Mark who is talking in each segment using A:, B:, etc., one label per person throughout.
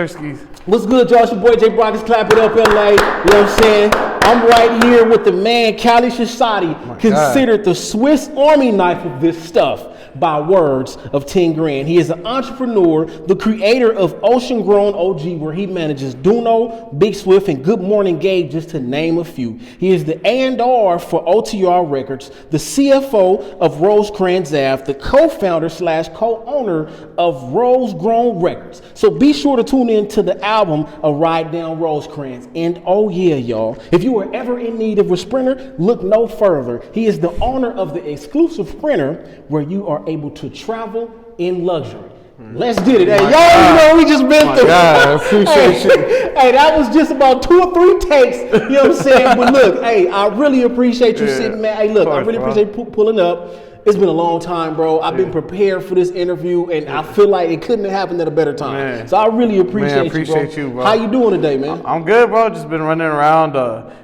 A: What's good, y'all? It's your boy J.Brock. It's Clapitup LA. You know what I'm saying? I'm right here with the man, Shashati, considered the Swiss Army knife of this stuff by words of 10 grand. He is an entrepreneur, the creator of Ocean Grown OG, where he manages Duno, Big Swift, and Good Morning Gabe, just to name a few. He is the A&R for OTR Records, the CFO of Rosecrans Ave, the co-founder / co-owner of Rose Grown Records. So be sure to tune in to the album, A Ride Down Rosecrans. And oh yeah, y'all, if you are ever in need of a sprinter, look no further. He is the owner of the exclusive sprinter where you are able to travel in luxury. Let's get it. Hey, y'all know we just been through.
B: I appreciate you.
A: Hey, that was just about 2 or 3 takes. You know what I'm saying? But look, hey, I really appreciate you sitting, man. Hey, look, I really appreciate you pulling up. It's been a long time, bro. I've been prepared for this interview, and I feel like it couldn't have happened at a better time. Man. So I really appreciate you, bro. How you doing today, man?
B: I'm good, bro. Just been running around.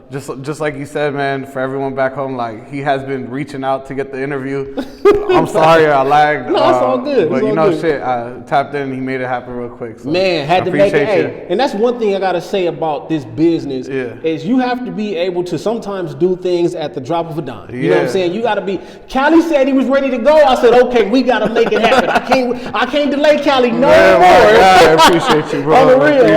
B: Just like you said, man, for everyone back home, like, he has been reaching out to get the interview. I'm sorry I lagged.
A: No, it's all good.
B: But shit, I tapped in and he made it happen real quick. So
A: man, had to make it. Hey, and that's one thing I got to say about this business is you have to be able to sometimes do things at the drop of a dime. You know what I'm saying? You got to be. Callie said he was ready to go. I said, okay, we got to make it happen. I can't delay Callie no more.
B: I appreciate you, bro.
A: On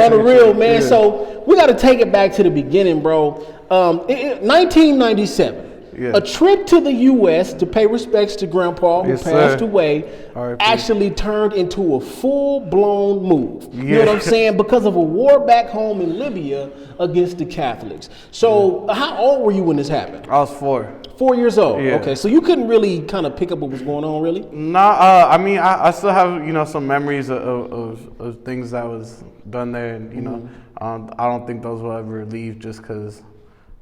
A: the real, man. So we got to take it back to the beginning, bro. 1997. A trip to the U.S. to pay respects to Grandpa, who passed away, actually turned into a full-blown move. You know what I'm saying? Because of a war back home in Libya against the Catholics. So how old were you when this happened?
B: I was 4.
A: 4 years old. Yeah. Okay, so you couldn't really kind of pick up what was going on, really?
B: Nah, I mean, I still have, some memories of things that was done there. And, I don't think those will ever leave just because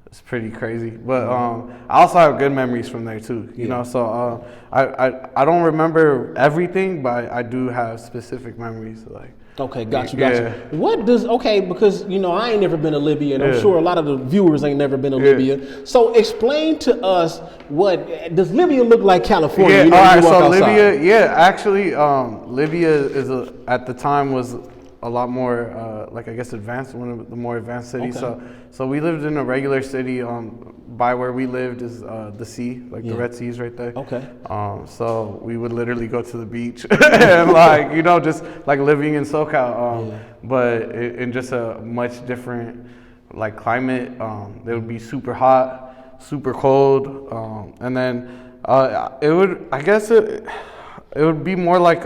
B: it's pretty crazy, but I also have good memories from there too. You know, so I don't remember everything, but I do have specific memories. Like,
A: okay, got you. What does because I ain't never been to Libya, and I'm sure a lot of the viewers ain't never been to Libya. So explain to us, what does Libya look like? California?
B: All right. So Libya, actually, Libya is at the time was a lot more like, I guess, advanced, one of the more advanced cities. So we lived in a regular city. By where we lived is the sea, like the Red Sea is right there. Okay. So we would literally go to the beach and just like living in SoCal, but in just a much different like climate. It would be super hot, super cold, and then it would be more like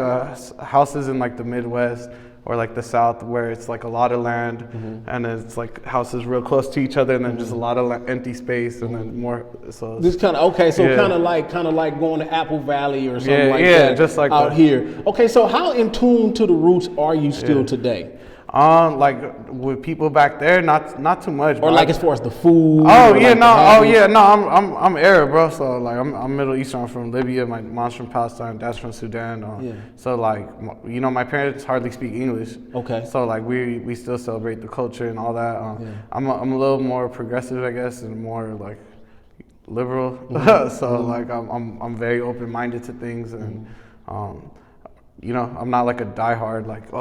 B: houses in like the Midwest or like the South, where it's like a lot of land, and it's like houses real close to each other, and then just a lot of empty space, and then more. So
A: this kind of kind of like going to Apple Valley or something like that.
B: Just like
A: out here. Okay, so how in tune to the roots are you still today?
B: Like with people back there, not too much.
A: Or like as far as the food.
B: I'm Arab, bro. So like I'm Middle Eastern. I'm from Libya. My mom's from Palestine. Dad's from Sudan. So like my parents hardly speak English. Okay. So like we still celebrate the culture and all that. I'm a little more progressive, I guess, and more like liberal. So like I'm very open-minded to things, and I'm not like a diehard, like,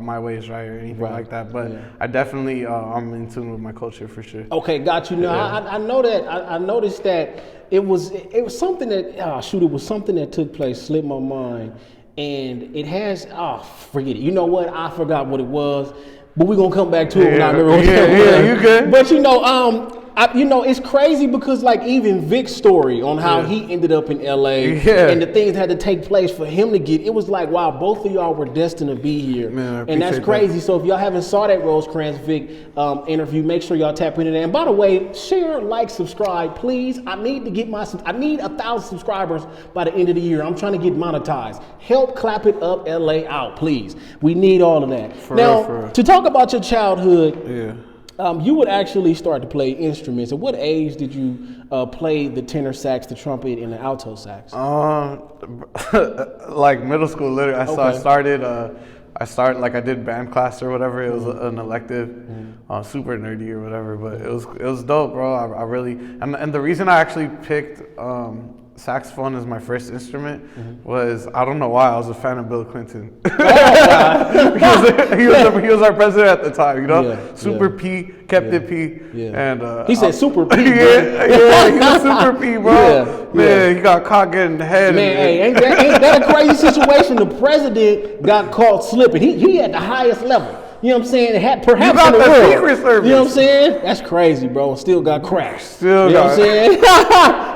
B: my way is right or anything like that. But I definitely, I'm in tune with my culture for sure. Okay, got you. Now, I know that, I noticed that it was something that, it was something that took place, slipped my mind. And it has, forget it. You know what? I forgot what it was. But we're going to come back to it when I remember what it was. You good. But it's crazy because like even Vic's story on how he ended up in LA and the things that had to take place for him to get, it was like, wow, both of y'all were destined to be here. Man, and that's crazy. That. So if y'all haven't saw that Rosecrans Vic interview, make sure y'all tap into that. And by the way, share, like, subscribe, please. I need 1,000 subscribers by the end of the year. I'm trying to get monetized. Help Clapitup LA out, please. We need all of that. To talk about your childhood, you would actually start to play instruments. At what age did you play the tenor sax, the trumpet, and the alto sax? Like middle school, literally. I did band class or whatever. It was an elective, super nerdy or whatever, but it was dope, bro. I really, and the reason I actually picked saxophone is my first instrument was, I don't know why, I was a fan of Bill Clinton. He was our president at the time, you know? Super P, kept it P. And
A: he said Super P.
B: Yeah, he was Super P, bro. Man, he got caught getting the head.
A: Man, hey, ain't that a crazy situation? The president got caught slipping. He at the highest level. You know what I'm saying? Perhaps in the world.
B: Secret Service.
A: You know what I'm saying? That's crazy, bro. Still got crashed.
B: Still
A: you know
B: got.
A: What I'm saying?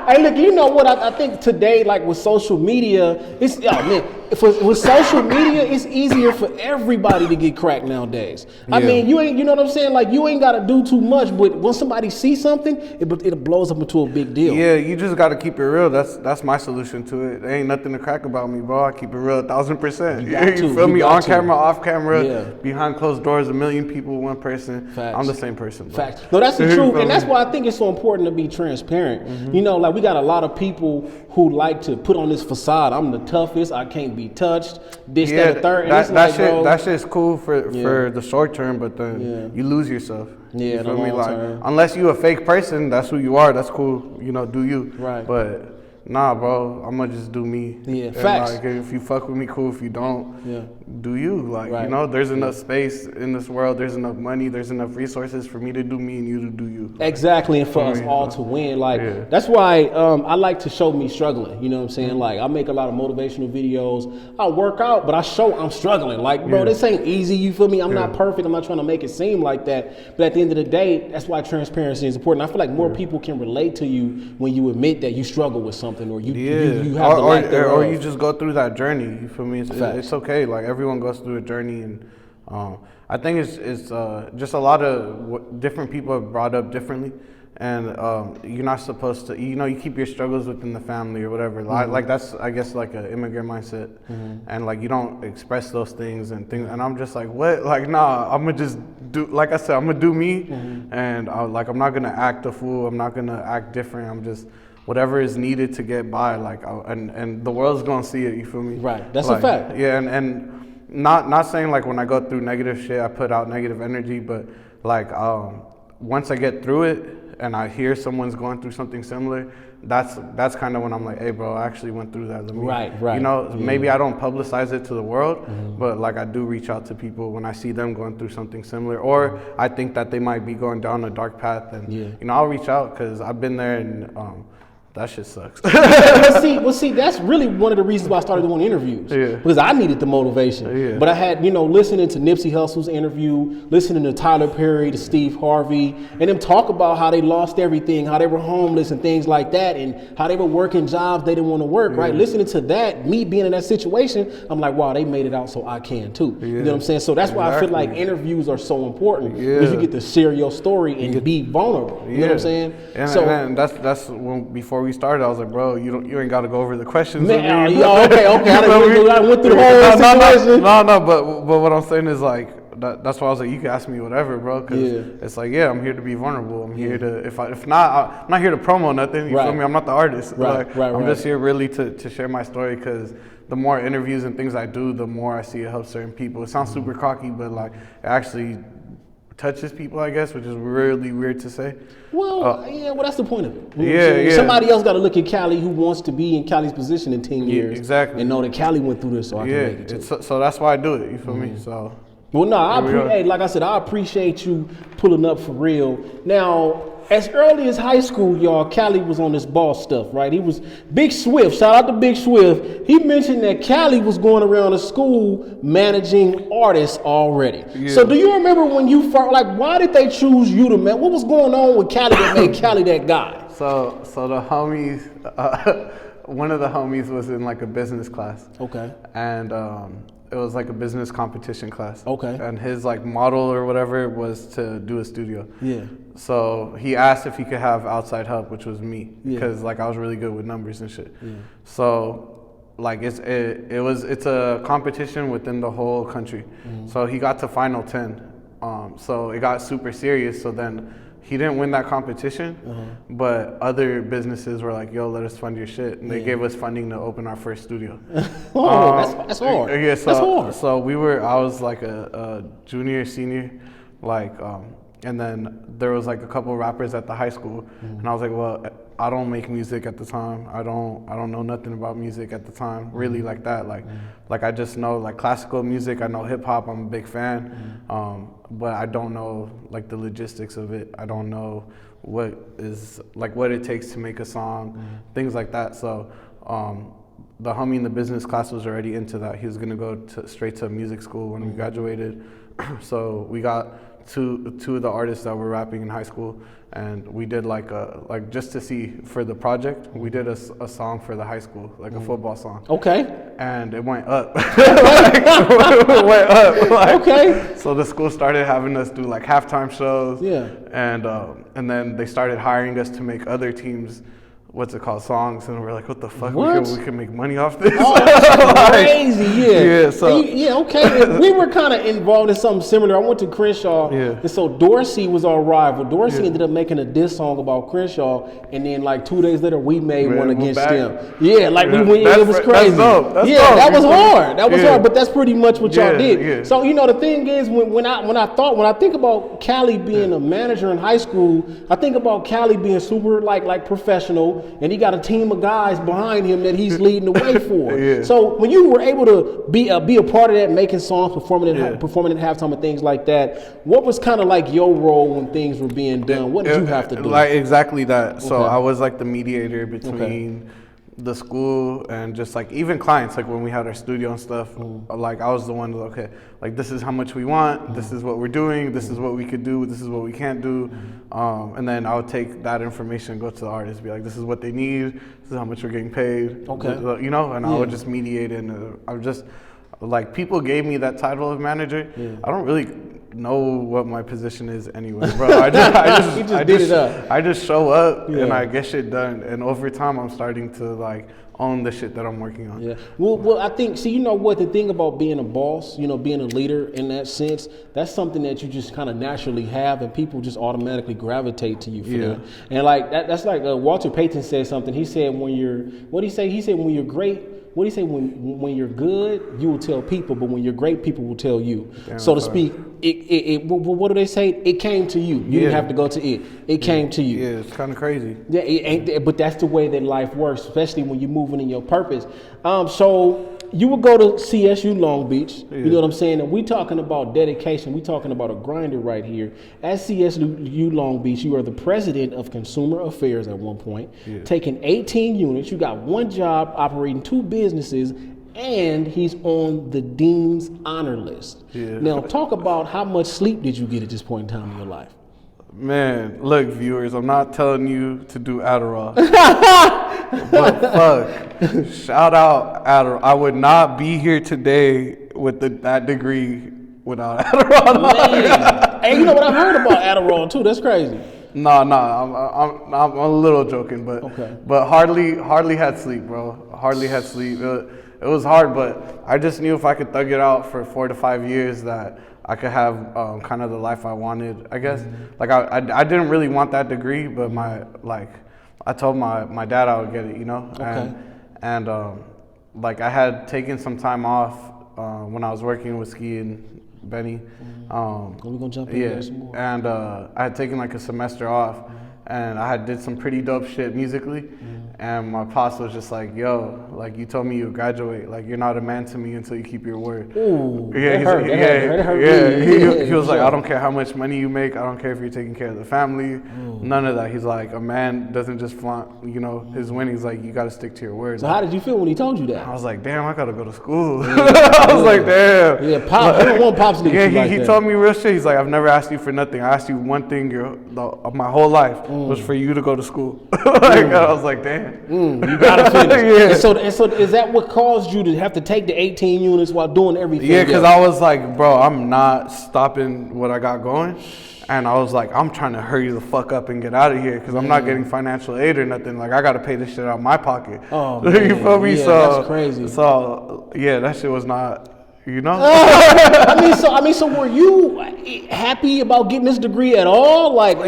A: Hey, look, you know what? I think today, like with social media, with social media, it's easier for everybody to get cracked nowadays. I mean, you know what I'm saying? Like, you ain't got to do too much, but when somebody sees something, it blows up into a big deal.
B: Yeah, you just got to keep it real. That's my solution to it. There ain't nothing to crack about me, bro. I keep it real 1,000%. You feel me? On camera, off camera, behind closed doors, a million people, one person.
A: Facts.
B: I'm the same person, bro.
A: Facts. No, that's the truth, and that's why I think it's so important to be transparent. You know, like we got a lot of people who like to put on this facade. I'm the toughest. I can't be touched. This, that, and third. And
B: that shit's cool for the short term, but then you lose yourself.
A: Yeah,
B: you feel me? Like, unless you a fake person, that's who you are. That's cool. You know, do you?
A: Right.
B: But nah, bro, I'm gonna just do me.
A: Yeah,
B: and
A: facts.
B: Like, if you fuck with me, cool. If you don't, do you? Like, you know, there's enough space in this world. There's enough money. There's enough resources for me to do me and you to do you.
A: Exactly, and for us all to win. Like, that's why I like to show me struggling. You know what I'm saying? Like, I make a lot of motivational videos. I work out, but I show I'm struggling. Like, bro, this ain't easy. You feel me? I'm not perfect. I'm not trying to make it seem like that. But at the end of the day, that's why transparency is important. I feel like more people can relate to you when you admit that you struggle with something, or you have the lack thereof.
B: Or you just go through that journey. You feel me? It's okay. Like, everyone goes through a journey, and I think it's just a lot of different people are brought up differently, and you're not supposed to. You know, you keep your struggles within the family or whatever. Like that's, I guess, like an immigrant mindset, and like you don't express those things and things. And I'm just like, what? Like, nah, I'm gonna just do. Like I said, I'm gonna do me, and like I'm not gonna act a fool. I'm not gonna act different. I'm just whatever is needed to get by, like, and the world's gonna see it. You feel me?
A: Right. That's
B: like,
A: a fact.
B: Yeah, and not saying like when I go through negative shit, I put out negative energy, but like once I get through it and I hear someone's going through something similar, that's kind of when I'm like, hey, bro, I actually went through that. Let me,
A: right.
B: You know, maybe I don't publicize it to the world, but like I do reach out to people when I see them going through something similar, or I think that they might be going down a dark path, and you know, I'll reach out because I've been there, and that shit sucks.
A: well, see, that's really one of the reasons why I started doing interviews. Because I needed the motivation. But I had, you know, listening to Nipsey Hussle's interview, listening to Tyler Perry, to Steve Harvey, and them talk about how they lost everything, how they were homeless and things like that, and how they were working jobs they didn't want to work, right? Listening to that, me being in that situation, I'm like, wow, they made it out, so I can too. You know what I'm saying? So that's why I feel like interviews are so important, because you get to share your story and be vulnerable. You know what I'm saying?
B: And that's when, before we started, I was like, bro, you ain't got to go over the questions.
A: Man, okay. I went through the whole situation.
B: No, but what I'm saying is like, that's why I was like, you can ask me whatever, bro, because it's like, I'm here to be vulnerable. I'm here to, if not, I'm not here to promo nothing. You feel me? I'm not the artist. I'm just here really to share my story, because the more interviews and things I do, the more I see it help certain people. It sounds super cocky, but like, it actually touches people, I guess, which is really weird to say.
A: Well, that's the point of it. Somebody else got to look at Cali who wants to be in Cali's position in 10 years.
B: Exactly.
A: And know that Cali went through this, so I can make it too.
B: So that's why I do it, you feel me? So.
A: Well, no, like I said, I appreciate you pulling up for real. Now, as early as high school, y'all, Cali was on this boss stuff, right? He was Big Swift. Shout out to Big Swift. He mentioned that Cali was going around the school managing artists already. So do you remember when you first, like, why did they choose you to man? What was going on with Cali that made Cali that guy?
B: So the homies, one of the homies was in like a business class.
A: Okay.
B: And it was like a business competition class.
A: Okay.
B: And his like model or whatever was to do a studio. So he asked if he could have outside help, which was me, because like I was really good with numbers and shit. So like it's a competition within the whole country. So he got to final 10. So it got super serious. So then he didn't win that competition, but other businesses were like, yo, let us fund your shit. And they gave us funding to open our first studio.
A: That's hard.
B: That's
A: hard.
B: So I was like a junior, senior, like, and then there was like a couple rappers at the high school. And I was like, well, I don't make music at the time. I don't know nothing about music at the time, really, like that. Like I just know like classical music. I know hip hop. I'm a big fan, but I don't know like the logistics of it. I don't know what it takes to make a song, things like that. So the homie in the business class was already into that. He was gonna go straight to music school when we graduated. So we got two of the artists that were rapping in high school, and we did like just to see for the project, we did a song for the high school, like a football song. Okay. And it went up. It went up. Like, okay. So the school started having us do like halftime shows. Yeah. And then they started hiring us to make other teams, songs, and we're like, what the fuck? We can make money off this.
A: Oh, that's crazy, yeah.
B: Yeah, so.
A: Okay. We were kind of involved in something similar. I went to Crenshaw, and so Dorsey was our rival. Dorsey ended up making a diss song about Crenshaw, and then like 2 days later, we made one against them. Yeah, like we went, it was crazy. That's dope. That was hard. That was hard, but that's pretty much what y'all did. Yeah. So, the thing is, when I think about Cali being a manager in high school, I think about Cali being super like professional, and he got a team of guys behind him that he's leading the way for. So when you were able to be a part of that, making songs, performing at halftime and things like that, what was kind of like your role when things were being done? What did you have to do?
B: Like exactly that. So I was like the mediator between the school and just like even clients, like when we had our studio and stuff, like I was the one like this is how much we want, this is what we're doing, this is what we could do, this is what we can't do, and then I would take that information and go to the artist, be like, this is what they need, this is how much we're getting paid, and I would just mediate, and I would just like, people gave me that title of manager. I don't really know what my position is anyway, bro. I just show up and I get shit done, and over time I'm starting to like own the shit that I'm working on.
A: Well, I think, the thing about being a boss, being a leader in that sense, that's something that you just kind of naturally have, and people just automatically gravitate to you for that. And like that's like Walter Payton said something. He said when you're great. What do you say? When you're good, you will tell people, but when you're great, people will tell you. So to speak, what do they say? It came to you. You didn't have to go to it. It came to you.
B: Yeah, it's kind of crazy.
A: Yeah, but that's the way that life works, especially when you're moving in your purpose. So you would go to CSU Long Beach. You know what I'm saying? And we talking about dedication. We talking about a grinder right here. At CSU Long Beach, you are the president of consumer affairs at one point, taking 18 units. You got one job, operating 2 businesses, and he's on the dean's honor list. Now, talk about how much sleep did you get at this point in time in your life?
B: Man, look, viewers, I'm not telling you to do Adderall. But fuck, shout out Adderall. I would not be here today with that degree without Adderall.
A: Hey, you know what I've heard about Adderall too? That's crazy.
B: No, I'm a little joking, but hardly had sleep, bro. Hardly had sleep. It was hard, but I just knew if I could thug it out for 4 to 5 years that I could have kind of the life I wanted, I guess. Like I didn't really want that degree, but I told my dad I would get it, and like I had taken some time off when I was working with Ski and Benny.
A: We're gonna jump in there some more.
B: And I had taken like a semester off, and I had did some pretty dope shit musically. And my pops was just like, yo, like you told me you would graduate. Like you're not a man to me until you keep your word.
A: Ooh,
B: He was like, I don't care how much money you make. I don't care if you're taking care of the family. None of that. He's like, a man doesn't just flaunt, his winnings. Like you got to stick to your words.
A: So how did you feel when he told you that?
B: I was like, damn, I got to go to school. I was like, damn.
A: Yeah, Pops. I don't want Pops to get you like
B: he told me real shit. He's like, I've never asked you for nothing. I asked you one thing of my whole life was for you to go to school. I was like, damn.
A: You gotta finish. And so is that what caused you to have to take the 18 units while doing everything?
B: Yeah, because I was like, bro, I'm not stopping what I got going. And I was like, I'm trying to hurry the fuck up and get out of here because I'm not getting financial aid or nothing. Like, I got to pay this shit out of my pocket.
A: Oh,
B: you feel me?
A: Yeah, that's crazy.
B: So, yeah, that shit was not...
A: So were you happy about getting this degree at all?
B: Like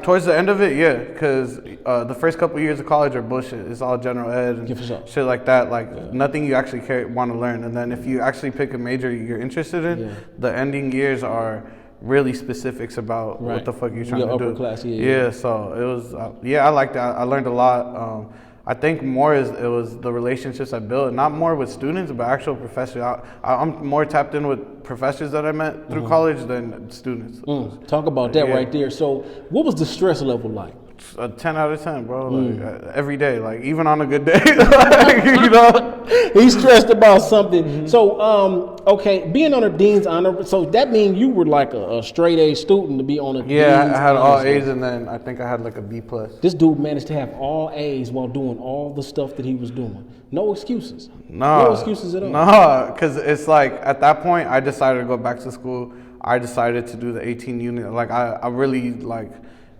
B: towards the end of it, yeah, because the first couple of years of college are bullshit. It's all general ed and shit like that. Like nothing you actually want to learn. And then if you actually pick a major you're interested in, the ending years are really specifics about what the fuck you're trying to do.
A: Class,
B: So it was, I liked it. I learned a lot. I think more it was the relationships I built, not more with students, but actual professors. I'm more tapped in with professors that I met through college than students.
A: Talk about that right there. So what was the stress level like?
B: A 10 out of 10, bro. Like, every day, like even on a good day, like, you know.
A: He's stressed about something. So, okay, being on a dean's honor, so that means you were like a straight A student to be on a dean's honor.
B: I had all A's, and then I think I had like a B+.
A: This dude managed to have all A's while doing all the stuff that he was doing. No excuses.
B: No
A: excuses at all.
B: No, because it's like at that point I decided to go back to school. I decided to do the 18 unit. Like I really like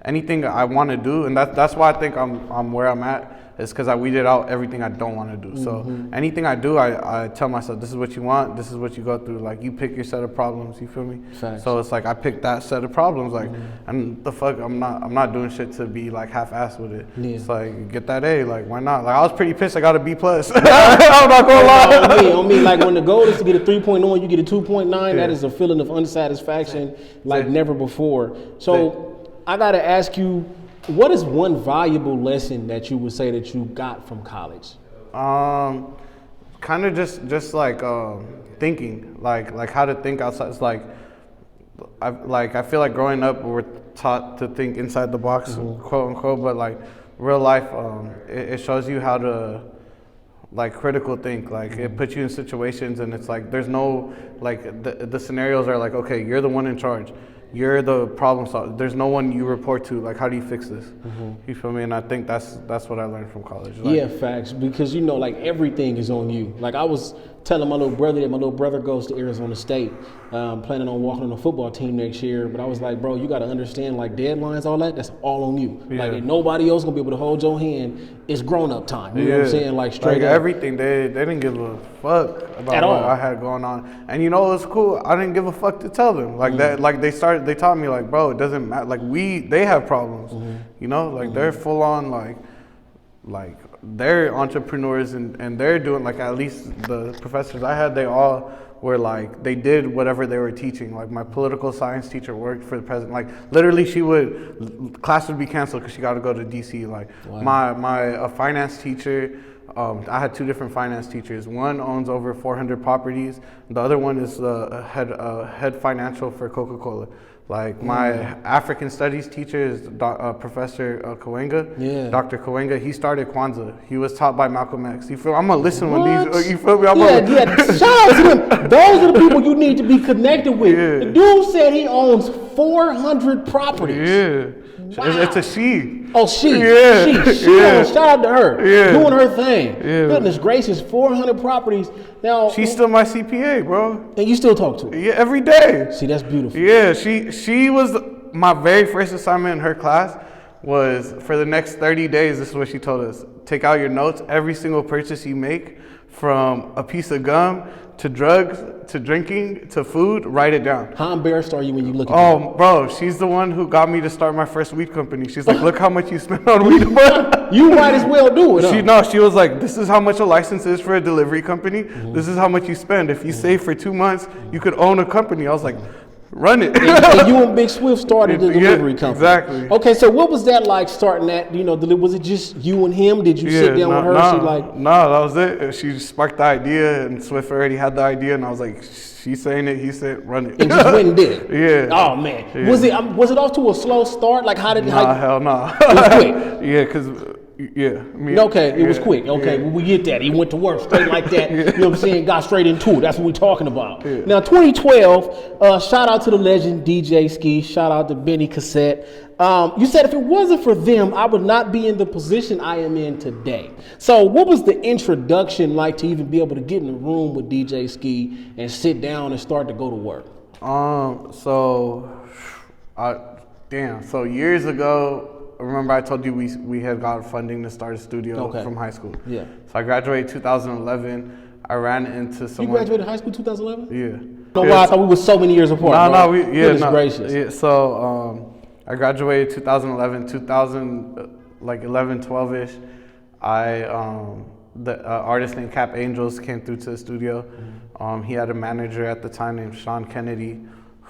B: anything I want to do, and that's why I think I'm where I'm at. Is because I weeded out everything I don't want to do. So anything I do, I tell myself, this is what you want, this is what you go through. Like you pick your set of problems, you feel me?
A: Facts.
B: So it's like I picked that set of problems, like, and the fuck, I'm not doing shit to be like half-assed with it. Yeah. It's like get that A, like why not? Like I was pretty pissed I got a B+. I'm not gonna lie.
A: On me, like when the goal is to get a 3.0 and you get a 2.9, that is a feeling of unsatisfaction like never before. So I gotta ask you, what is one valuable lesson that you would say that you got from college?
B: Kind of just like thinking, like how to think outside. It's like I feel like growing up we're taught to think inside the box, quote unquote, but like real life, it shows you how to like critical think. Like it puts you in situations, and it's like there's no like the scenarios are like, okay, you're the one in charge. You're the problem solver. There's no one you report to. Like, how do you fix this? You feel me? And I think that's what I learned from college. Like,
A: facts. Because you know, like everything is on you. Like I was telling my little brother that my little brother goes to Arizona State, planning on walking on a football team next year. But I was like, bro, you got to understand, like deadlines, all that. That's all on you. Like and nobody else gonna be able to hold your hand. It's grown up time. You know what I'm saying? Like straight up.
B: Everything. They didn't give a fuck about what I had going on. And you know what's cool? I didn't give a fuck to tell them. Like that. Like they taught me like, bro, it doesn't matter. Like they have problems. You know, like they're full on like they're entrepreneurs and they're doing like, at least the professors I had, they all were like, they did whatever they were teaching. Like my political science teacher worked for the president. Like literally class would be canceled because she got to go to DC. Like my finance teacher, I had two different finance teachers. One owns over 400 properties. The other one is the head financial for Coca-Cola. Like my African studies teacher is Professor Kawenga. Dr. Kawenga, he started Kwanzaa. He was taught by Malcolm X. You feel? I'm gonna listen when these. You feel me? Shout
A: out to them. Those are the people you need to be connected with. The dude said he owns 400 properties.
B: Wow. It's a she.
A: Oh, she. She owns, shout out to her. Doing her thing. Goodness gracious, 400 properties. Now
B: she's still my CPA, bro.
A: And you still talk to her?
B: Yeah, every day.
A: See, that's beautiful.
B: Yeah, she was my very first assignment in her class was for the next 30 days. This is what she told us: take out your notes. Every single purchase you make, from a piece of gum to drugs to drinking to food, write it down.
A: How embarrassed are you when you look at that?
B: Oh, bro, she's the one who got me to start my first weed company. She's like, look how much you spent on weed.
A: You might as well do it.
B: She was like, this is how much a license is for a delivery company. This is how much you spend. If you save for 2 months, you could own a company. I was like, run it.
A: And you and Big Swift started the delivery company.
B: Exactly.
A: Okay, so what was that like starting that? You know, was it just you and him? Did you sit down with her?
B: No, that was it. She sparked the idea, and Swift already had the idea, and I was like, she's saying it, he said, run it.
A: And just went and did it.
B: Yeah.
A: Oh man, was it off to a slow start? Like how did?
B: Hell no.
A: It was quick.
B: Yeah, because.
A: It was quick. Okay, well, we get that. He went to work straight like that. You know what I'm saying? Got straight into it. That's what we're talking about. Now, 2012, shout out to the legend DJ Ski. Shout out to Benny Cassette. You said if it wasn't for them, I would not be in the position I am in today. So what was the introduction like to even be able to get in the room with DJ Ski and sit down and start to go to work?
B: So years ago, remember I told you we had got funding to start a studio from high school. Yeah. So I graduated 2011. I ran into someone.
A: You graduated high school 2011?
B: Yeah.
A: No, why I thought we were so many years apart. Goodness gracious.
B: Yeah. So I graduated 2011. 11, 12ish. The artist named Cap Angels came through to the studio. He had a manager at the time named Sean Kennedy,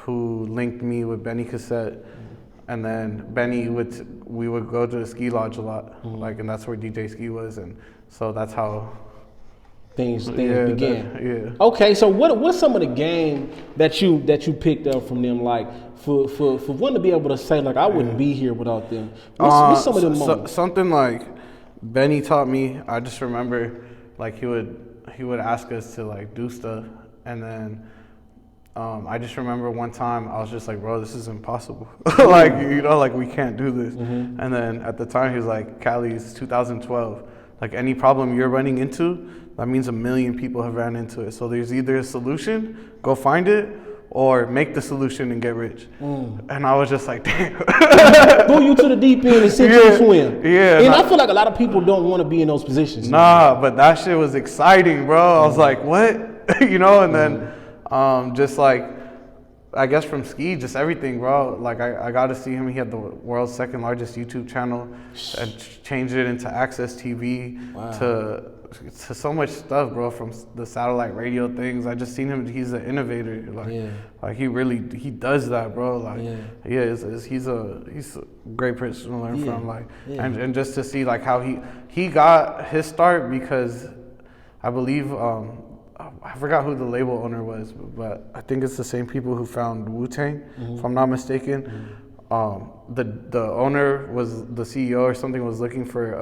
B: who linked me with Benny Cassette. And then we would go to the ski lodge a lot, like, and that's where DJ Ski was, and so that's how
A: things began. Okay, so what's some of the game that you picked up from them, like for one to be able to say like I wouldn't be here without them? What's some of them moments?
B: Something like Benny taught me. I just remember like he would ask us to like do stuff, and then. I just remember one time I was just like, bro, this is impossible. Like, you know, like we can't do this. And then at the time he was like, Cali, it's 2012. Like any problem you're running into, that means 1 million people have ran into it. So there's either a solution, go find it, or make the solution and get rich. And I was just like, damn.
A: Threw you to the deep end and sent you to swim.
B: Yeah.
A: And I feel like a lot of people don't want to be in those positions.
B: Nah, but that shit was exciting, bro. I was like, what? You know, and then just like, I guess from ski, just everything, bro. Like I got to see him. He had the world's second largest YouTube channel and changed it into Access TV to so much stuff, bro. From the satellite radio things, I just seen him. He's an innovator. Like he does that, bro. Like he's a great person to learn from. Like and just to see like how he got his start because I believe. I forgot who the label owner was, but I think it's the same people who found Wu-Tang, if I'm not mistaken. The owner was the CEO or something, was looking for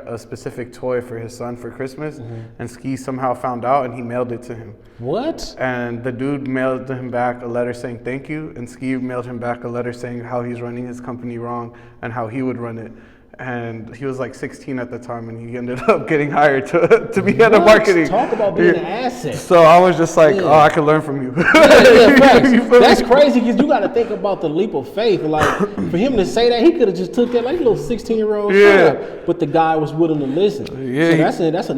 B: a specific toy for his son for Christmas, and Ski somehow found out and he mailed it to him.
A: What?
B: And the dude mailed him back a letter saying thank you, and Ski mailed him back a letter saying how he's running his company wrong and how he would run it. And he was like 16 at the time, and he ended up getting hired to be head of marketing.
A: Talk about being an asset.
B: So I was just like, oh, I could learn from you.
A: That's crazy because you got to think about the leap of faith. Like for him to say that, he could have just took that like a little 16-year-old. But the guy was willing to listen. So that's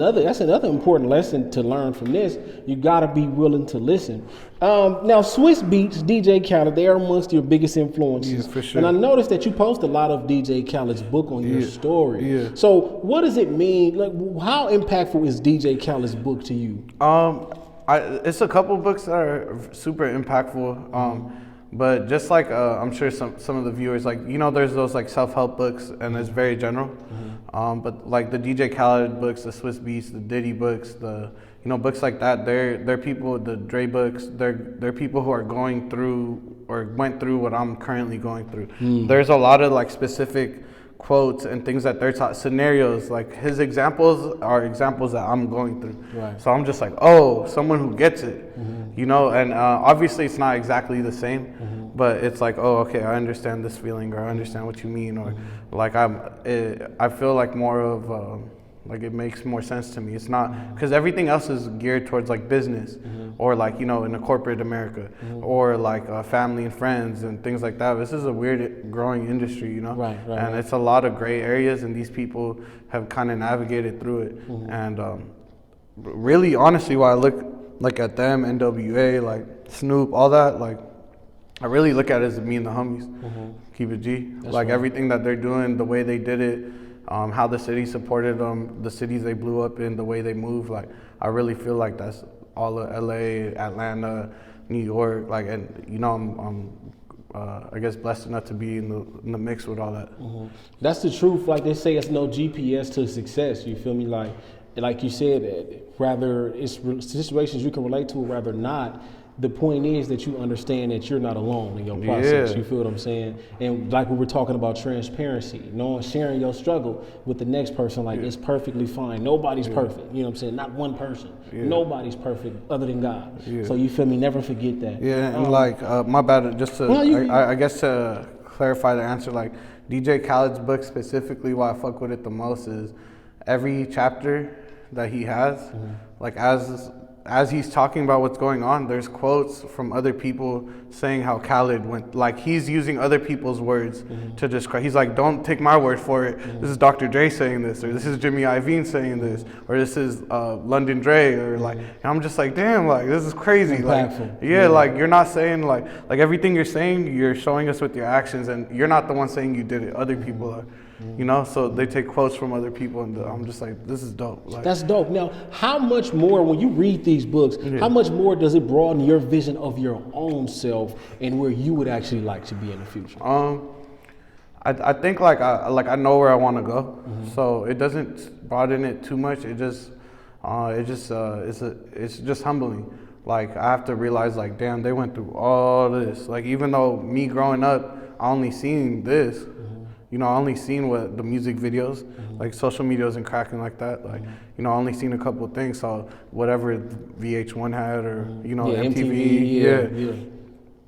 A: another important lesson to learn from this. You got to be willing to listen. Now, Swiss Beats, DJ Khaled, they are amongst your biggest influences.
B: Yeah, for sure.
A: And I noticed that you post a lot of DJ Khaled's book on your story. So what does it mean? Like, how impactful is DJ Khaled's book to you?
B: It's a couple books that are super impactful. But just like I'm sure some of the viewers, like, you know, there's those like self-help books and it's very general. But like the DJ Khaled books, the Swiss Beats, the Diddy books, books like that, they're people, the Dre books, they're people who are going through or went through what I'm currently going through. There's a lot of like specific quotes and things that they're taught, scenarios, like his examples are examples that I'm going through. So I'm just like, oh, someone who gets it, you know, and obviously it's not exactly the same, but it's like, oh, okay, I understand this feeling, or I understand what you mean, or like I feel like more of like it makes more sense to me. It's not, because everything else is geared towards like business or like, you know, in a corporate America or like family and friends and things like that. This is a weird growing industry, you know, and it's a lot of gray areas, and these people have kind of navigated through it. And really, honestly, while I look like at them, NWA, like Snoop, all that, like I really look at it as me and the homies. Keep it G. Like everything that they're doing, the way they did it, how the city supported them, the cities they blew up in, the way they move. Like, I really feel like that's all of LA, Atlanta, New York. Like, and you know, I'm I guess blessed enough to be in the mix with all that.
A: That's the truth. Like they say, it's no GPS to success. You feel me? Like you said, rather it's situations you can relate to, or rather not. The point is that you understand that you're not alone in your process. You feel what I'm saying? And like we were talking about transparency, sharing your struggle with the next person, like it's perfectly fine. Nobody's perfect. You know what I'm saying? Not one person. Nobody's perfect other than God. So you feel me? Never forget that.
B: And like, my bad, just to, I guess to clarify the answer, like DJ Khaled's book specifically, why I fuck with it the most is every chapter that he has, like as he's talking about what's going on, there's quotes from other people saying how Khaled went, like he's using other people's words to describe. He's like, don't take my word for it. This is Dr. Dre saying this, or this is Jimmy Iovine saying this, or this is London Dre, or like, and I'm just like, damn, like this is crazy. Like, like you're not saying like everything you're saying, you're showing us with your actions, and you're not the one saying you did it. Other people are. You know, so they take quotes from other people, and I'm just like, this is dope. Like,
A: that's dope. Now, how much more, when you read these books, how much more does it broaden your vision of your own self yourself and where you would actually like to be in the future?
B: I think I know where I want to go, so it doesn't broaden it too much. It's just humbling. Like, I have to realize, like, damn, they went through all this. Like, even though me growing up, I only seen this. You know, I only seen what the music videos, like social media isn't cracking like that. Like, you know, I only seen a couple of things. So whatever VH1 had, or you know, MTV,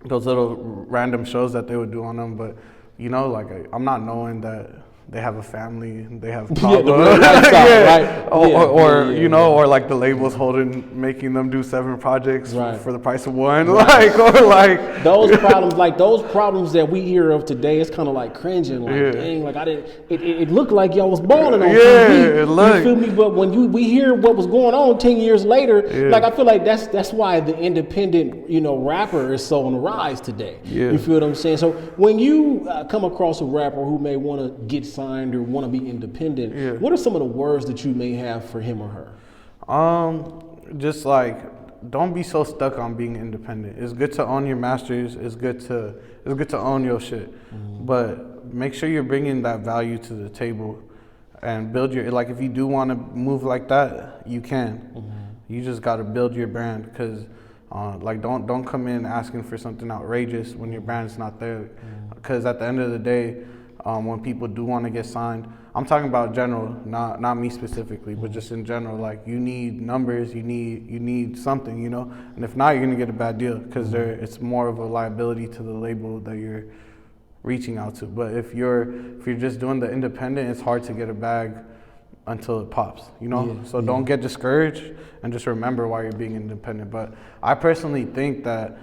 B: those little random shows that they would do on them, but. You know, like, I'm not knowing that they have a family, they have problems, or like the labels making them do 7 projects for the price of 1,
A: those problems that we hear of today. It's kind of like cringing, like dang, like I didn't. It looked like y'all was balling on TV. You feel me? But when we hear what was going on 10 years later, like I feel like that's why the independent, you know, rapper is so on the rise today. You feel what I'm saying? So when you come across a rapper who may want to get signed or want to be independent, what are some of the words that you may have for him or her?
B: Just like, don't be so stuck on being independent. It's good to own your masters. It's good to own your shit, but make sure you're bringing that value to the table and build your, like, if you do want to move like that, you can. You just got to build your brand, because like, don't come in asking for something outrageous when your brand's not there, because at the end of the day, when people do want to get signed, I'm talking about general, not me specifically, but just in general, like, you need numbers, you need something, you know, and if not, you're gonna get a bad deal, because it's more of a liability to the label that you're reaching out to. But if you're just doing the independent, it's hard to get a bag until it pops, you know. So don't get discouraged, and just remember why you're being independent. But I personally think that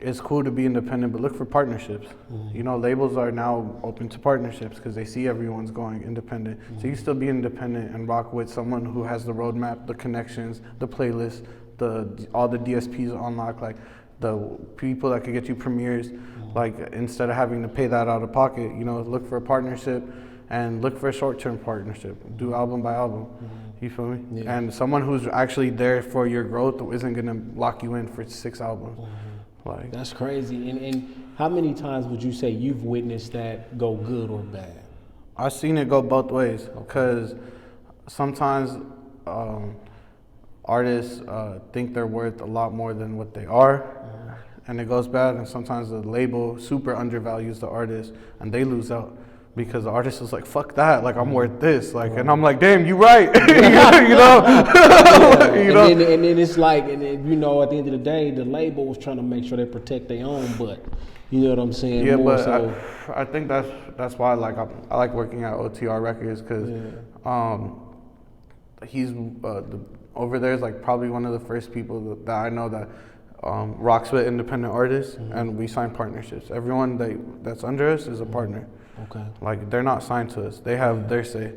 B: it's cool to be independent, but look for partnerships. You know, labels are now open to partnerships because they see everyone's going independent. So you can still be independent and rock with someone who has the roadmap, the connections, the playlist, all the DSPs on lock, like the people that could get you premieres. Like, instead of having to pay that out of pocket, you know, look for a partnership and look for a short-term partnership. Do album by album. You feel me? And someone who's actually there for your growth isn't gonna lock you in for 6 albums. Like,
A: that's crazy. And how many times would you say you've witnessed that go good or bad?
B: I've seen it go both ways, because sometimes artists think they're worth a lot more than what they are, and it goes bad. And sometimes the label super undervalues the artist, and they lose out, because the artist is like, fuck that, like, I'm worth this, like, and I'm like, damn, you right. You know. You know?
A: And then it's like, and then, you know, at the end of the day, the label was trying to make sure they protect their own, but you know what I'm saying?
B: Yeah,
A: more
B: but
A: so.
B: I think that's why, like, I like working at OTR Records, because he's over there is like probably one of the first people that I know that rocks with independent artists, and we sign partnerships. Everyone that's under us is a partner.
A: Okay.
B: Like, they're not signed to us. They have their say.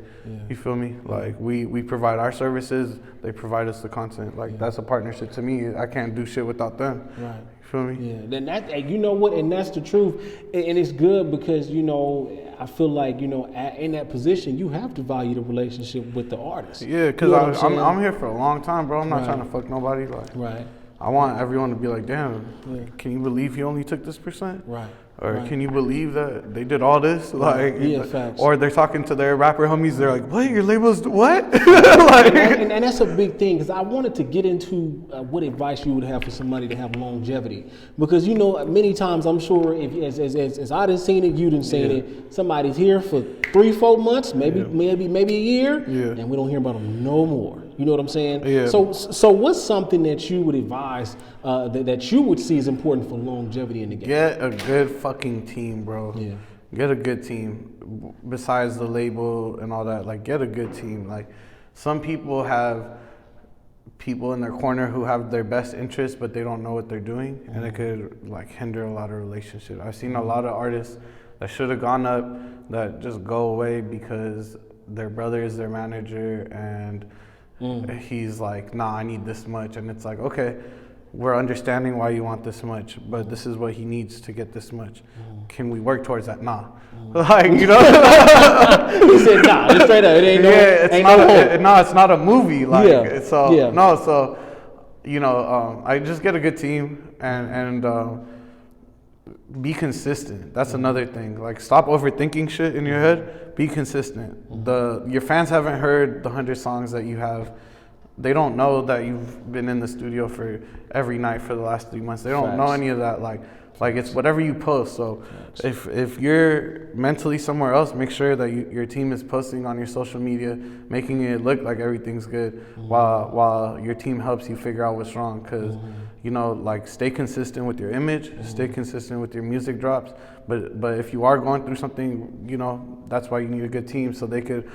B: You feel me? Like, we provide our services, they provide us the content. Like, that's a partnership to me. I can't do shit without them.
A: Right.
B: You feel me?
A: Yeah. Then that, you know what, and that's the truth. And it's good because, you know, I feel like, you know, in that position, you have to value the relationship with the artist.
B: Yeah, because you know I'm here for a long time, bro. I'm not trying to fuck nobody. Like, I want everyone to be like, damn, can you believe he only took this %?
A: Right.
B: Or can you believe that they did all this? Like,
A: facts.
B: Or they're talking to their rapper homies. They're like, "What? Your label's what?"
A: Like, and that's a big thing, because I wanted to get into what advice you would have for somebody to have longevity, because, you know, many times I'm sure if as I done seen it, you done seen it. Somebody's here for 3-4 months, maybe a year, and we don't hear about them no more. You know what I'm saying?
B: Yeah.
A: So what's something that you would advise that you would see is important for longevity in the game?
B: Get a good fucking team, bro. Yeah. Get a good team. Besides the label and all that, like, get a good team. Like, some people have people in their corner who have their best interests, but they don't know what they're doing, and it could, like, hinder a lot of relationships. I've seen a lot of artists that should have gone up that just go away because their brother is their manager, and he's like, nah, I need this much. And it's like, okay, we're understanding why you want this much, but this is what he needs to get this much. Can we work towards that? Nah. Like, you know?
A: He said, nah, just straight up. It ain't no,
B: it's not a movie. Like, so I just get a good team and be consistent. That's another thing. Like, stop overthinking shit in your head. Be consistent. Your fans haven't heard the 100 songs that you have. They don't know that you've been in the studio for every night for the last 3 months. They don't know any of that. Like it's whatever you post. So if you're mentally somewhere else, make sure that your team is posting on your social media, making it look like everything's good, while your team helps you figure out what's wrong. Because stay consistent with your image, stay consistent with your music drops. But if you are going through something, that's why you need a good team, so they could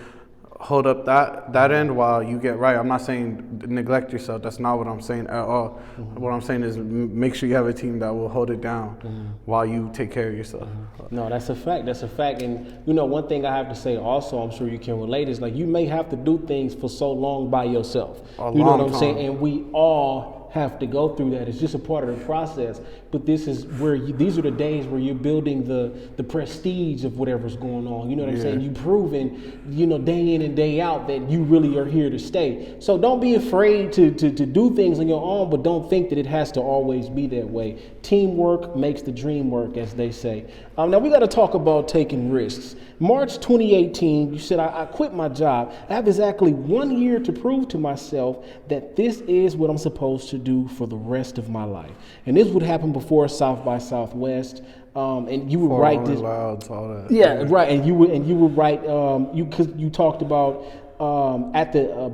B: hold up that end while you get right. I'm not saying neglect yourself. That's not what I'm saying at all. What I'm saying is make sure you have a team that will hold it down while you take care of yourself.
A: No, that's a fact. That's a fact. And one thing I have to say also, I'm sure you can relate, is like, you may have to do things for so long by yourself. You know what I'm saying? And we all have to go through that. It's just a part of the process. But this is where these are the days where you're building the prestige of whatever's going on. You know what I'm saying? You've proven, day in and day out that you really are here to stay. So don't be afraid to do things on your own, but don't think that it has to always be that way. Teamwork makes the dream work, as they say. Now we got to talk about taking risks. March 2018, you said, I quit my job. I have exactly 1 year to prove to myself that this is what I'm supposed to do for the rest of my life. And this would happen before South by Southwest. And you would write this. Louds, all that. Yeah, right. And you would write. Because you talked about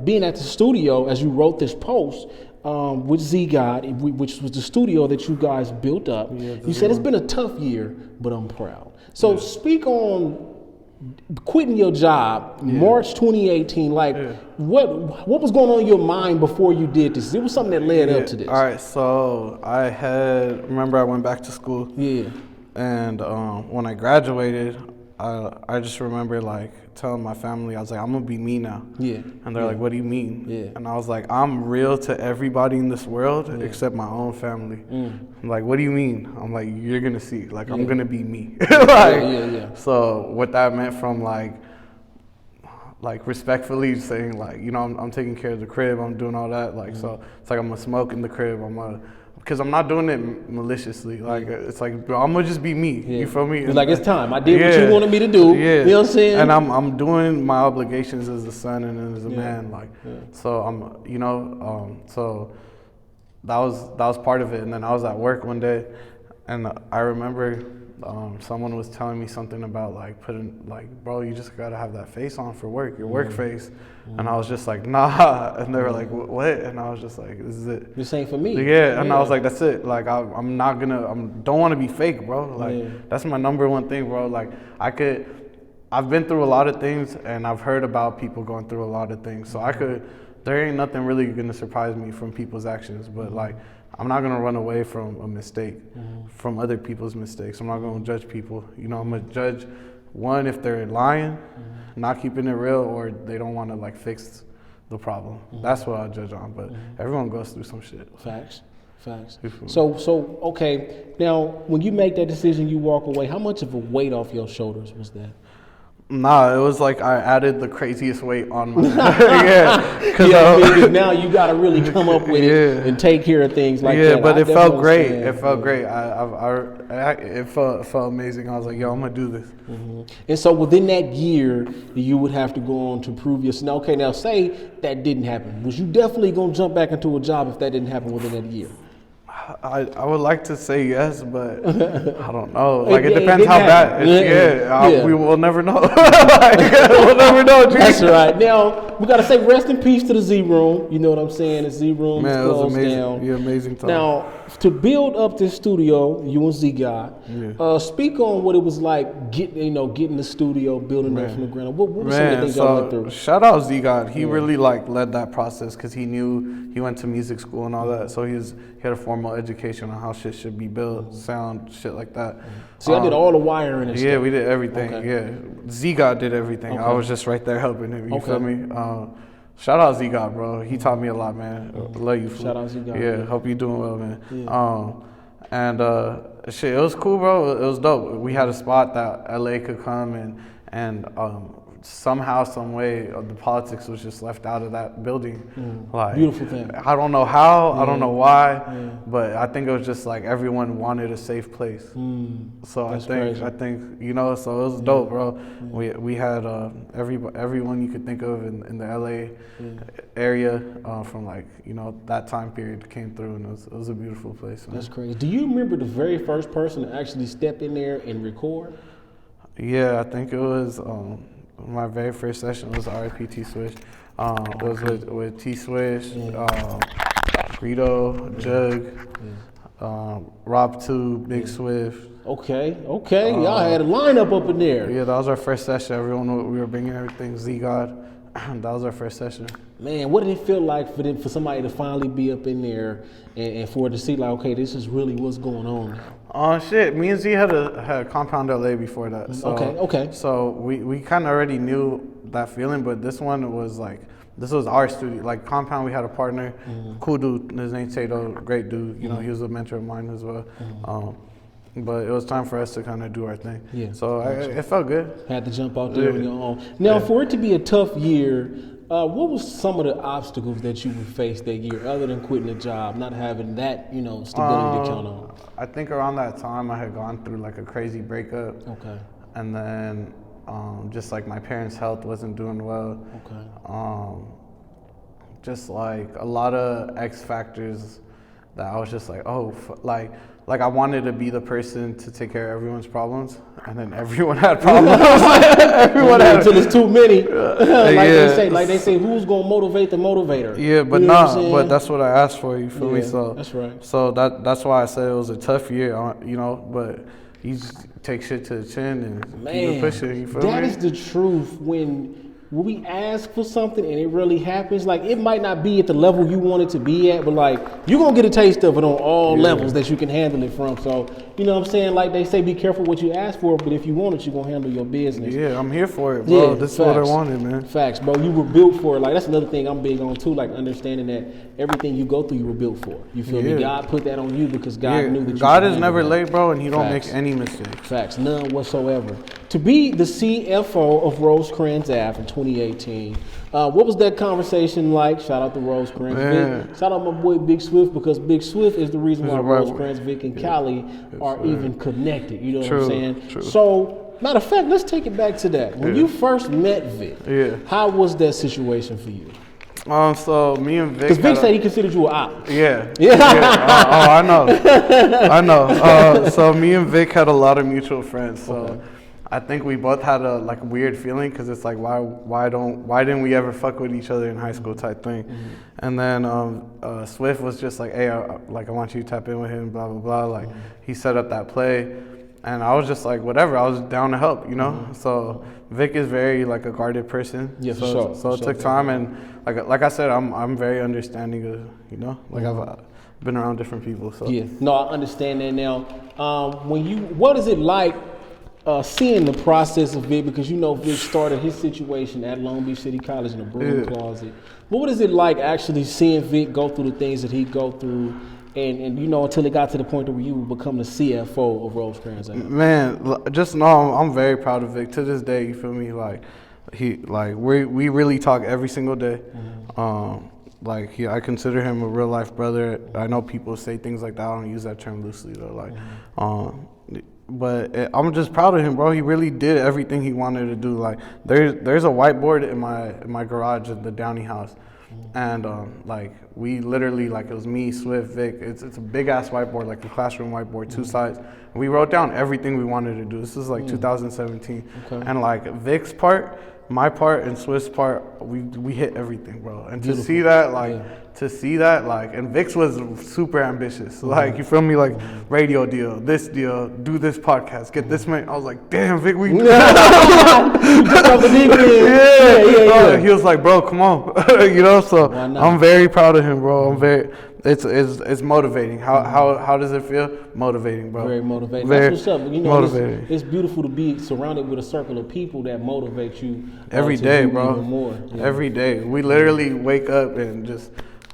A: being at the studio as you wrote this post with God, which was the studio that you guys built up. Yeah, you said it's been a tough year, but I'm proud. So speak on quitting your job, March 2018. What was going on in your mind before you did this? It was something that led up to this.
B: All right, so I went back to school. Yeah. And when I graduated, I just remember telling my family, I was like, I'm gonna be me now. Yeah. And they're like, what do you mean? Yeah. And I was like, I'm real to everybody in this world except my own family. I'm like, what do you mean? I'm like, you're gonna see. I'm gonna be me. So what that meant from respectfully saying I'm taking care of the crib, I'm doing all that. So it's like I'm gonna smoke in the crib, because I'm not doing it maliciously. It's like, bro, I'm gonna just be me. You feel me?
A: It's it's time. I did what you wanted me to do. Yeah. You know what I'm saying?
B: And I'm doing my obligations as a son and as a man. So so that was part of it. And then I was at work one day, and I remember someone was telling me something about bro, you just gotta have that face on for work, your work face. And I was just like, nah. And they were like, what? And I was just like, this is it.
A: This ain't for me.
B: Yeah. And I was like, that's it. I'm not gonna, don't want to be fake, bro. That's my number one thing, bro. I've been through a lot of things, and I've heard about people going through a lot of things. So there ain't nothing really gonna surprise me from people's actions. But I'm not gonna run away from a mistake, from other people's mistakes. I'm not gonna judge people. I'm gonna judge one if they're lying, not keeping it real, or they don't want to fix the problem. That's what I judge on. But everyone goes through some shit.
A: Facts. So okay. Now, when you make that decision, you walk away. How much of a weight off your shoulders was that?
B: Nah, it was I added the craziest weight on my
A: because now you got to really come up with it and take care of things that.
B: Yeah, but it felt great. It felt great. It felt amazing. I was like, yo, I'm gonna do this.
A: And so within that year, you would have to go on to prove yourself. Now, okay, now say that didn't happen. Was you definitely gonna jump back into a job if that didn't happen within that year?
B: I would like to say yes, but I don't know. It depends how bad. We will never know. We'll never know.
A: That's right. Now we gotta say rest in peace to the Z Room. You know what I'm saying? The Z Room is closed down.
B: Yeah, amazing time.
A: Now to build up this studio, you and Z God, speak on what it was like getting the studio, building that from the ground up. What were some of the things y'all went through?
B: Shout out Z God. He really led that process because he knew he went to music school and all that, so he had a formal education on how shit should be built, sound, shit like that.
A: So I did all the wiring and stuff?
B: Yeah, we did everything. Okay. Yeah, Z-God did everything. Okay. I was just right there helping him. You feel me? Shout out Z-God, bro. He taught me a lot, man. Love you.
A: Shout out Z-God.
B: Yeah, hope you're doing well, man. Yeah. Shit, it was cool, bro. It was dope. We had a spot that LA could come and somehow, some way, the politics was just left out of that building. Like,
A: beautiful thing.
B: I don't know how, I don't know why, but I think it was just like everyone wanted a safe place. So I think you know, so it was dope, bro. We had everyone you could think of in the LA area from like, you know, that time period came through, and it was a beautiful place, man.
A: That's crazy. Do you remember the very first person to actually step in there and record?
B: Yeah, I think it was my very first session was RIP T Swish. It was with T Swish, Greedo, Jug, Rob 2, Big Swift.
A: Okay. Y'all had a lineup up in there.
B: Yeah, that was our first session. Everyone, we were bringing everything. Z-God. That was our first session.
A: Man, what did it feel like for somebody to finally be up in there and for it to see like, okay, this is really what's going on now?
B: Shit, me and Z had a Compound LA before that. So,
A: okay.
B: So we kind of already knew that feeling, but this one was like, this was our studio. Like Compound, we had a partner, cool dude, his name's Tato, great dude. You know, he was a mentor of mine as well. But it was time for us to kind of do our thing. Yeah. So it felt good.
A: Had to jump out there on your own. Now, for it to be a tough year, what was some of the obstacles that you would face that year, other than quitting a job, not having that, you know, stability to count on?
B: I think around that time I had gone through like a crazy breakup. Okay. And then just like my parents' health wasn't doing well. Okay. Just like a lot of X factors that I was just like, like I wanted to be the person to take care of everyone's problems, and then everyone had problems.
A: Until it's too many. Like they say, who's gonna motivate the motivator?
B: Yeah, but but that's what I asked for. You feel me? So
A: that's right.
B: So that's why I said it was a tough year. You know, but you just take shit to the chin and keep it pushing. You feel me?
A: That is the truth. When we ask for something and it really happens, like it might not be at the level you want it to be at, but like you're gonna get a taste of it on all levels that you can handle it from. So, you know what I'm saying? Like they say, be careful what you ask for, but if you want it, you're gonna handle your business.
B: Yeah, I'm here for it, bro. This is what I wanted, man.
A: Facts, bro. You were built for it. Like that's another thing I'm big on too, like understanding that everything you go through, you were built for. You feel me? God put that on you because God knew that you
B: God is never late, bro, and he don't make any mistakes.
A: Facts, none whatsoever. To be the CFO of Rosecrans Ave in 2018, what was that conversation like? Shout out to Rosecrans Vic. Shout out my boy Big Swift, because Big Swift is the reason why Rosecrans Vic and Cali are even connected. You know what I'm saying? True. So, matter of fact, let's take it back to that. When you first met Vic, how was that situation for you?
B: So me and Vic.
A: Because Vic said he considered you an op.
B: Yeah. I know. So me and Vic had a lot of mutual friends. So I think we both had a like weird feeling, because it's like why didn't we ever fuck with each other in high school type thing. And then Swift was just like, hey, I want you to tap in with him, blah blah blah. Like he set up that play, and I was just like, whatever. I was down to help, you know. So Vic is very like a guarded person. Yeah, so it took time, and like I said, I'm very understanding of, you know, like I've been around different people. So
A: yeah, no, I understand that now. What is it like? Seeing the process of Vic, because you know Vic started his situation at Long Beach City College in a broom closet. What is it like actually seeing Vic go through the things that he go through, and you know, until it got to the point where you would become the CFO of Rosecrans Ave? Man,
B: just know I'm very proud of Vic to this day. You feel me? Like we really talk every single day. I consider him a real life brother. I know people say things like that. I don't use that term loosely though. But I'm just proud of him, bro. He really did everything he wanted to do. Like there's a whiteboard in my garage at the Downey house, and we literally, like, it was me, Swift, Vic. It's a big ass whiteboard, like a classroom whiteboard, two sides. We wrote down everything we wanted to do. This is like 2017, and like Vic's part, my part, and Swift's part, we hit everything, bro. And to see that, and Vic's was super ambitious. Like, you feel me? Like, radio deal, this deal, do this podcast, get this man. I was like, damn, Vic, we can do that. He was like, bro, come on. You know, so I'm very proud of him, bro. It's motivating. How does it feel? Motivating, bro.
A: Very motivating. That's what's up. You know, it's beautiful to be surrounded with a circle of people that motivate you
B: every day, bro.
A: Even more. Yeah.
B: Every day. We literally wake up and just,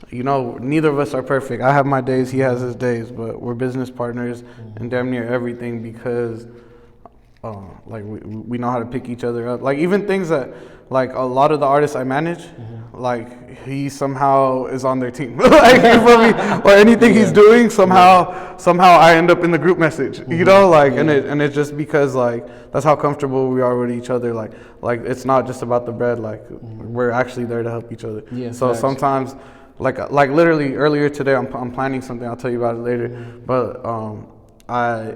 B: you know, neither of us are perfect. I have my days, he has his days, but we're business partners and damn near everything, because like we know how to pick each other up. Like even things that, like a lot of the artists I manage, like he somehow is on their team. Like you feel me? Or anything he's doing, somehow I end up in the group message. You know, like and it's just because like that's how comfortable we are with each other. Like it's not just about the bread. Like we're actually there to help each other. Yeah, so facts. Sometimes. Like literally earlier today, I'm planning something. I'll tell you about it later. But I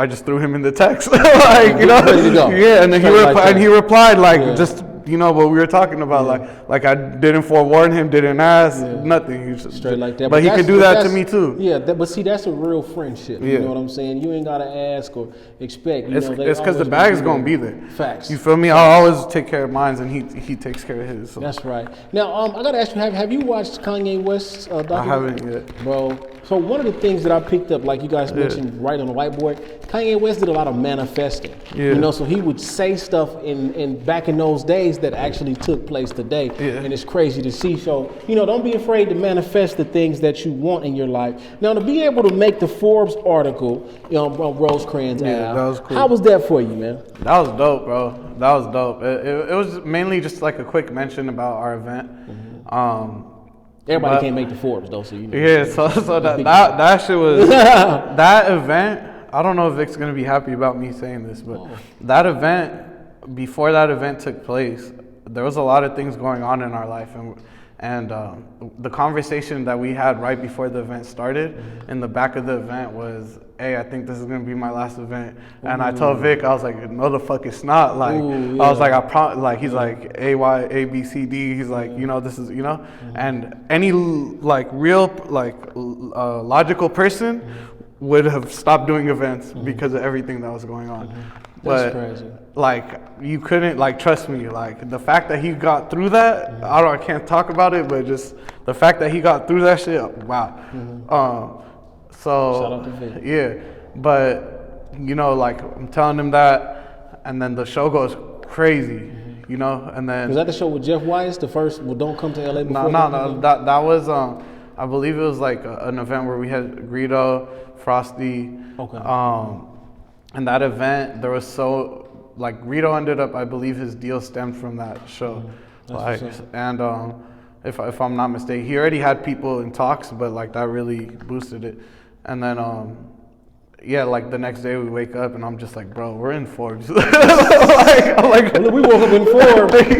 B: just threw him in the text, like yeah, and then he replied like just what we were talking about, like I didn't forewarn him, didn't ask, nothing. He just,
A: straight like that.
B: But he could do that to me too.
A: Yeah, but see, that's a real friendship. You know what I'm saying? You ain't gotta ask or expect.
B: It's because the bag is gonna be there.
A: Facts.
B: You feel me? I'll always take care of mine, and he takes care of his. So.
A: That's right. Now, I gotta ask you, have you watched Kanye West's documentary?
B: I haven't yet,
A: bro. So one of the things that I picked up, like you guys mentioned, right on the whiteboard, Kanye West did a lot of manifesting. Yeah. So he would say stuff in back in those days that actually took place today, and it's crazy to see. So don't be afraid to manifest the things that you want in your life. Now, to be able to make the Forbes article on Rosecrans Ave,
B: that was cool.
A: How was that for you, man?
B: That was dope, bro. That was dope. It was mainly just like a quick mention about our event.
A: Everybody can't make the Forbes though, so
B: Yeah, so that shit was that event. I don't know if Vic's gonna be happy about me saying this, but that event, before that event took place, there was a lot of things going on in our life, and the conversation that we had right before the event started in the back of the event was, hey, I think this is gonna be my last event. And I told Vic, I was like, no, the fuck it's not. Like, I was like, he's like, A-Y, A-B-C-D. He's like, this is, and any like real, logical person would have stopped doing events because of everything that was going on.
A: That's crazy.
B: Like, you couldn't, trust me, the fact that he got through that, I can't talk about it, but just the fact that he got through that shit, wow. So, shout out to Vic. Yeah, but, I'm telling him that, and then the show goes crazy, and then...
A: Was that the show with Jeff Weiss, the first, Don't Come to LA Before?
B: No, that was, I believe it was an event where we had Greedo, Frosty. Okay. And that event, there was Greedo ended up, I believe his deal stemmed from that show. If I'm not mistaken, he already had people in talks, but that really boosted it. And then, the next day we wake up and I'm just like, bro, we're in Forbes. We woke
A: up in Forbes. What do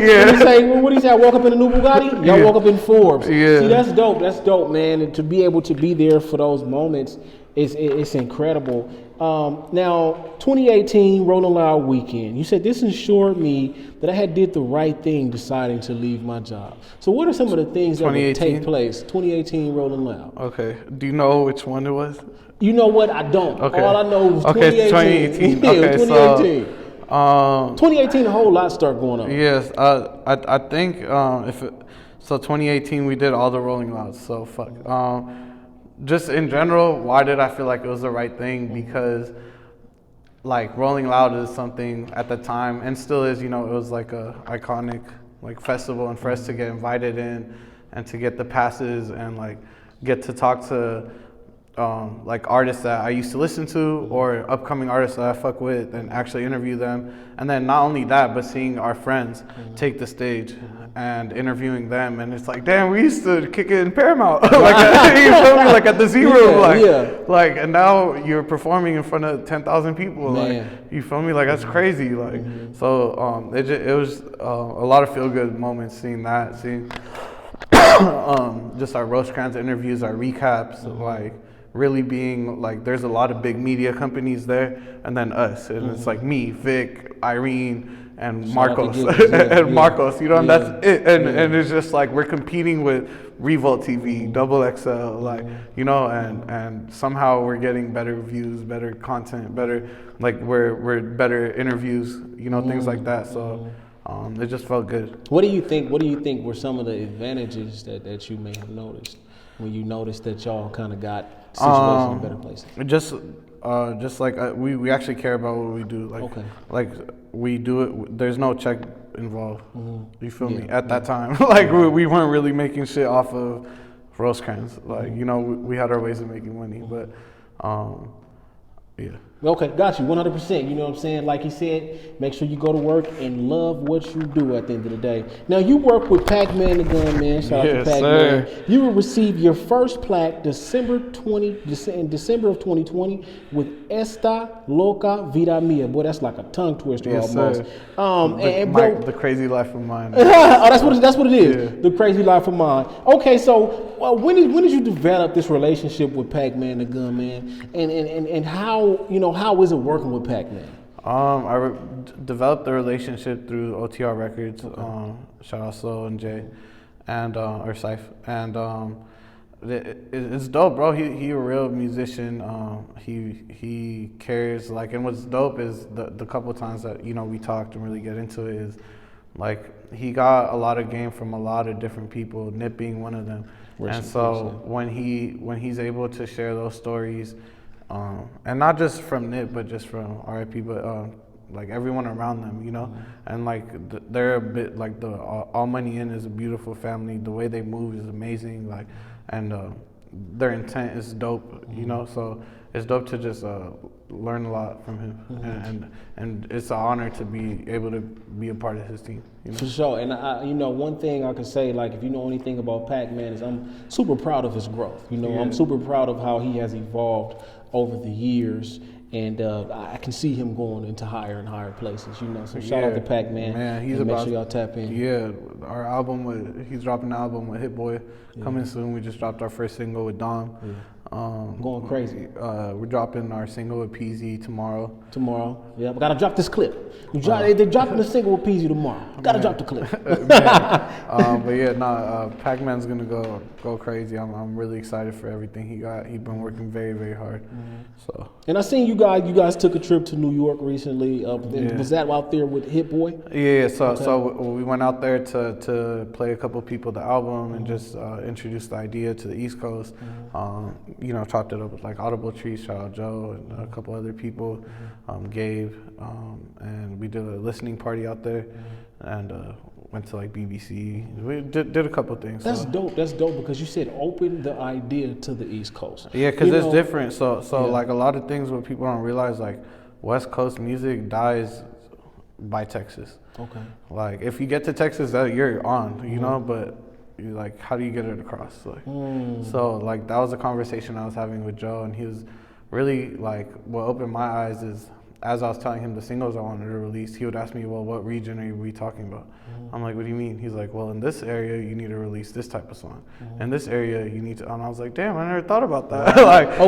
A: you say? I woke up in a new Bugatti? Y'all woke up in Forbes. Yeah. See, that's dope. That's dope, man. And to be able to be there for those moments, it's incredible. Now, 2018 Rolling Loud weekend. You said this ensured me that I had did the right thing deciding to leave my job. So what are some of the things that would take place? 2018 Rolling Loud.
B: Okay. Do you know which one it was?
A: You know what? I don't.
B: Okay.
A: All I know is
B: 2018.
A: 2018.
B: Okay,
A: 2018. 2018, a whole lot started going on.
B: Yes. I think so 2018 we did all the Rolling Louds. So fuck. Just in general, why did I feel like it was the right thing? Because Rolling Loud is something at the time, and still is, it was a iconic festival, and for us to get invited in and to get the passes and get to talk to artists that I used to listen to or upcoming artists that I fuck with and actually interview them. And then not only that, but seeing our friends take the stage and interviewing them. And it's damn, we used to kick it in Paramount. You feel me? At the Z Room. And now you're performing in front of 10,000 people. You feel me? That's crazy. So it was a lot of feel good moments seeing that, seeing just our Rosecrans interviews, our recaps, really being there's a lot of big media companies there, and then us, and it's me, Vic, Irene, and Marcos, and Marcos, and that's it, and it's just we're competing with Revolt TV, Double XL, and somehow we're getting better views, better content, better we're better interviews, things like that. So it just felt good.
A: What do you think were some of the advantages that you may have noticed when you noticed that y'all kind of got situations in better places? We actually care about what we do. We do it. There's no check involved. You feel me? At that time, we weren't really making shit off of Rosecrans. We had our ways of making money, but yeah. Okay, got you, 100%. You know what I'm saying? Like he said, make sure you go to work and love what you do at the end of the day. Now, you work with Pac-Man the Gunman. Shout out to Pac-Man. Sir. You will receive your first plaque in December of 2020 with Esta Loca Vida Mia. Boy, that's like a tongue twister almost.
B: The Crazy Life of Mine.
A: Oh, that's what it is. Yeah. The Crazy Life of Mine. Okay, so when did you develop this relationship with Pac-Man the Gunman, and how is it working with Pac-Man?
B: I developed the relationship through OTR Records. Okay. Shout out Slow and Jay, and or Syph, and it's dope, bro. He a real musician. He cares. Like, and what's dope is the couple of times that we talked and really get into it is like he got a lot of game from a lot of different people, Nip being one of them. And so when he's able to share those stories, and not just from Nip, but just from RIP, but like everyone around them, mm-hmm. and like they're a bit like the All Money In is a beautiful family. The way they move is amazing, like, and their intent is dope, mm-hmm. So it's dope to just learn a lot from him, mm-hmm. and it's an honor to be able to be a part of his team.
A: For sure, and one thing I can say, like, if you know anything about Pac-Man, is I'm super proud of his growth. I'm super proud of how he has evolved over the years, and I can see him going into higher and higher places. So shout out to Pac-Man.
B: Man, he's
A: make sure y'all tap in.
B: Yeah, our album he's dropping an album with Hit Boy coming soon. We just dropped our first single with Dom. Yeah.
A: Going crazy.
B: We're dropping our single with PZ tomorrow.
A: Yeah, we gotta drop this clip. They're dropping the single with PZ tomorrow. Gotta drop the clip.
B: But yeah, Pac-Man's gonna go crazy. I'm really excited for everything he got. He's been working very, very hard. Mm-hmm. So. And
A: I seen you guys took a trip to New York recently. Was that out there with Hit Boy?
B: Yeah. So we went out there to play a couple people the album and just introduce the idea to the East Coast. Chopped it up with like Audible Trees, shout out Joe and a couple other people, Gabe, and we did a listening party out there, and went to like BBC. We did a couple things.
A: That's dope. That's dope because you said open the idea to the East Coast.
B: Yeah, because it's different. So like a lot of things what people don't realize, like West Coast music dies by Texas.
A: Okay.
B: Like if you get to Texas, you're on, but. Like, how do you get it across? Like, So, like, that was a conversation I was having with Joe, and he was really, like, what opened my eyes is, as I was telling him the singles I wanted to release, he would ask me, well, what region are we talking about? I'm like, what do you mean? He's like, well, in this area, you need to release this type of song. In this area, you need to, and I was like, damn, I never thought about that.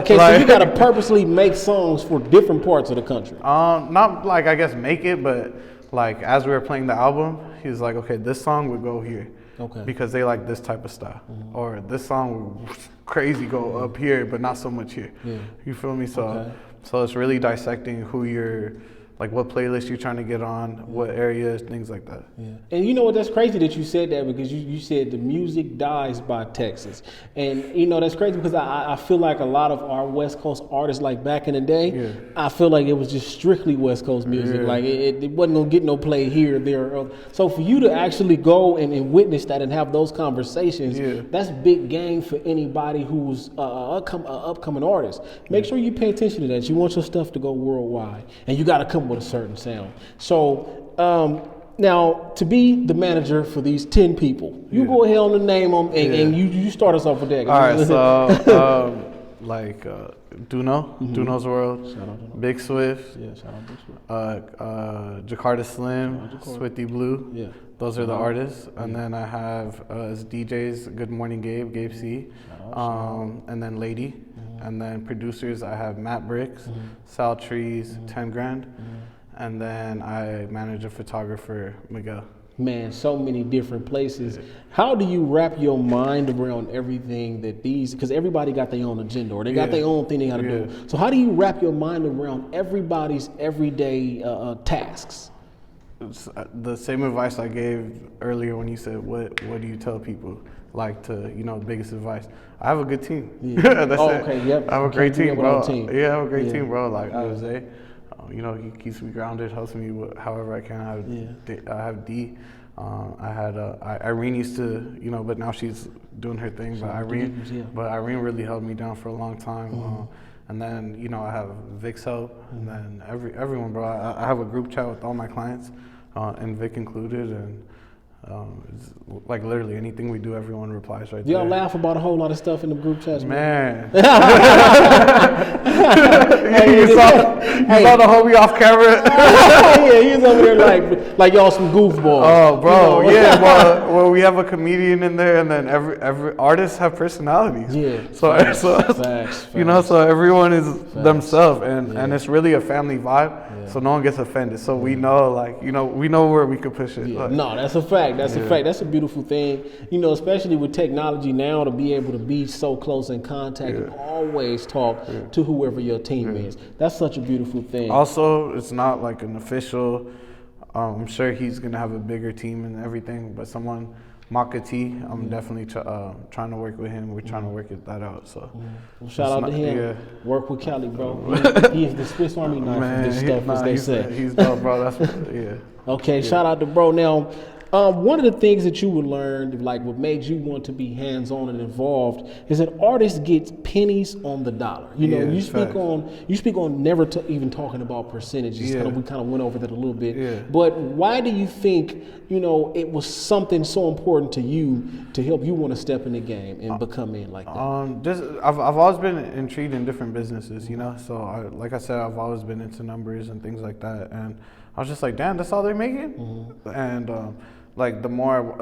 A: So you got to purposely make songs for different parts of the country.
B: Not, like, I guess make it, but, like, as we were playing the album, he was like, okay, this song would go here.
A: Okay.
B: Because they like this type of style, or this song would crazy go up here, but not so much here. Yeah. You feel me? So it's really dissecting who you're, like what playlist you're trying to get on, what areas, things like that.
A: Yeah. And you know what? That's crazy that you said that because you said the music dies by Texas, and that's crazy because I feel like a lot of our West Coast artists, like back in the day, I feel like it was just strictly West Coast music. Like it wasn't gonna get no play here, there. So for you to actually go and witness that and have those conversations, that's big game for anybody who's upcoming artist. Make sure you pay attention to that. You want your stuff to go worldwide, and you got to come with a certain sound. So now, to be the manager for these 10 people, you go ahead and name them, and you start us off with that.
B: All right, so Duno's World, Big Swift,
A: shout out Big Swift.
B: Jakarta Slim, Swifty Blue. Yeah. Those are the artists. And then I have as DJs, Good Morning Gabe C, and then Lady. And then producers, I have Matt Bricks, Sal Trees, 10 Grand. And then I manage a photographer, Miguel.
A: Man, so many different places. How do you wrap your mind around everything that because everybody got their own agenda or they got their own thing they got to do. So how do you wrap your mind around everybody's everyday tasks?
B: It's the same advice I gave earlier when you said, what do you tell people? Like biggest advice. I have a good team. Yeah. That's it.
A: Okay, yep.
B: I have a great team, bro. Yeah, I have a great team, bro. Like Jose, he keeps me grounded, helps me however I can. I have D. I had Irene used to, but now she's doing her thing. But Irene really held me down for a long time. and then I have Vic's help, and then everyone, bro. I have a group chat with all my clients, and Vic included, and it's like literally anything we do, everyone replies right there.
A: Y'all laugh about a whole lot of stuff in the group chats,
B: man. You saw the homie off camera.
A: Yeah, he was over there like y'all some goofballs.
B: Oh, bro, yeah. Well, we have a comedian in there, and then every artists have personalities.
A: Yeah.
B: So facts. So everyone is themselves, and it's really a family vibe. Yeah. So no one gets offended. So we know, we know where we could push it.
A: Yeah. No, that's a fact. That's a fact. That's a beautiful thing. Especially with technology now, to be able to be so close in contact and always talk to whoever your team is. That's such a beautiful thing.
B: Also, it's not like an official. I'm sure he's gonna have a bigger team and everything, but someone. Maka T, I'm definitely trying to work with him. We're trying to work that out. So,
A: well, shout out to him. Yeah. Work with Cali, bro. He is the Swiss Army knife of this stuff, as they say.
B: He's dope, bro.
A: Okay, shout out to bro. Now, one of the things that you would learn, like what made you want to be hands-on and involved, is that artists get pennies on the dollar. You speak on never even talking about percentages. We kind of went over that a little bit. Yeah. But why do you think it was something so important to you to help you want to step in the game and become in like that?
B: I've always been intrigued in different businesses. So like I said, I've always been into numbers and things like that, and I was just like, damn, that's all they're making, and. Like the more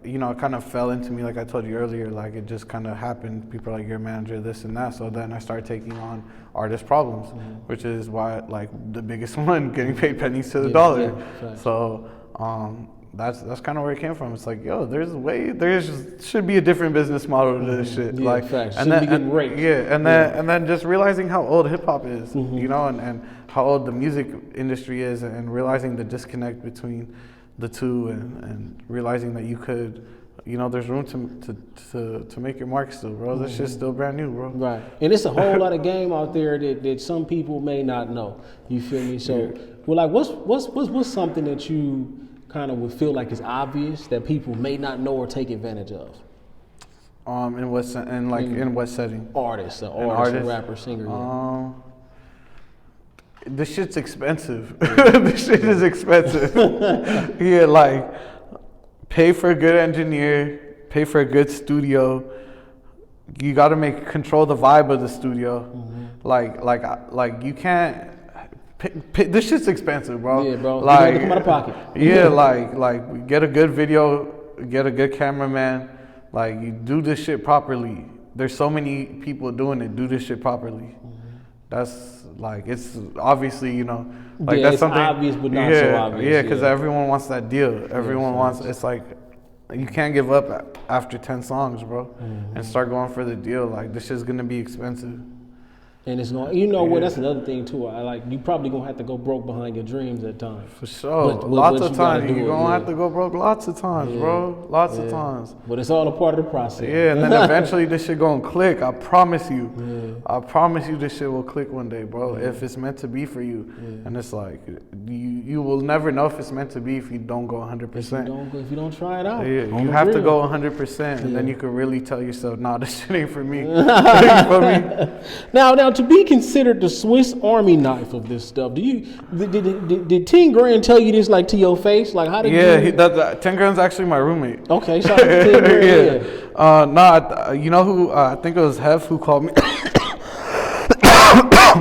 B: it kind of fell into me, like I told you earlier, like it just kind of happened. People are like, you're a manager, this and that. So then I started taking on artist problems, which is why like the biggest one, getting paid pennies to the dollar. Yeah, so that's kind of where it came from. It's like, yo, there should be a different business model to this shit.
A: Yeah,
B: like,
A: facts.
B: and then just realizing how old hip hop is, and how old the music industry is, and realizing the disconnect between the two, and realizing that you could, there's room to make your mark still, bro. This shit's still brand new, bro.
A: Right, and it's a whole lot of game out there that some people may not know. You feel me? So, well, like, what's something that you kind of would feel like is obvious that people may not know or take advantage of?
B: In what setting?
A: Artist, a rapper, singer.
B: This shit's expensive. This shit is expensive. Like, pay for a good engineer, pay for a good studio. You got to control the vibe of the studio. Like you can't. This shit's expensive, bro.
A: Yeah, bro.
B: Like,
A: you gotta come out of pocket.
B: Yeah, like get a good video, get a good cameraman. Like, you do this shit properly. There's so many people doing it. Do this shit properly. That's like, it's obviously, like that's something
A: obvious, but not so obvious.
B: Yeah, because everyone wants that deal. Everyone wants. It's like, you can't give up after 10 songs, bro, and start going for the deal. Like, this shit's gonna be expensive.
A: And it's going, that's another thing too. You probably gonna have to go broke behind your dreams at times.
B: For sure. Lots of times. You're gonna have to go broke lots of times, bro. Lots of times.
A: But it's all a part of the process.
B: Yeah, and then eventually this shit gonna click. I promise you. Yeah. I promise you this shit will click one day, bro. Yeah. If it's meant to be for you. Yeah. And it's like, you will never know if it's meant to be if you don't go 100%.
A: If you don't try it out.
B: Yeah, you have to go 100%, and then you can really tell yourself, nah, this shit ain't for me. You feel me?
A: Now, to be considered the Swiss Army knife of this stuff, did 10 Grand tell you this like to your face? Like, how did you?
B: 10 Grand's actually my roommate.
A: Okay, shout out to 10 Grand.
B: You know who? I think it was Hef who called me.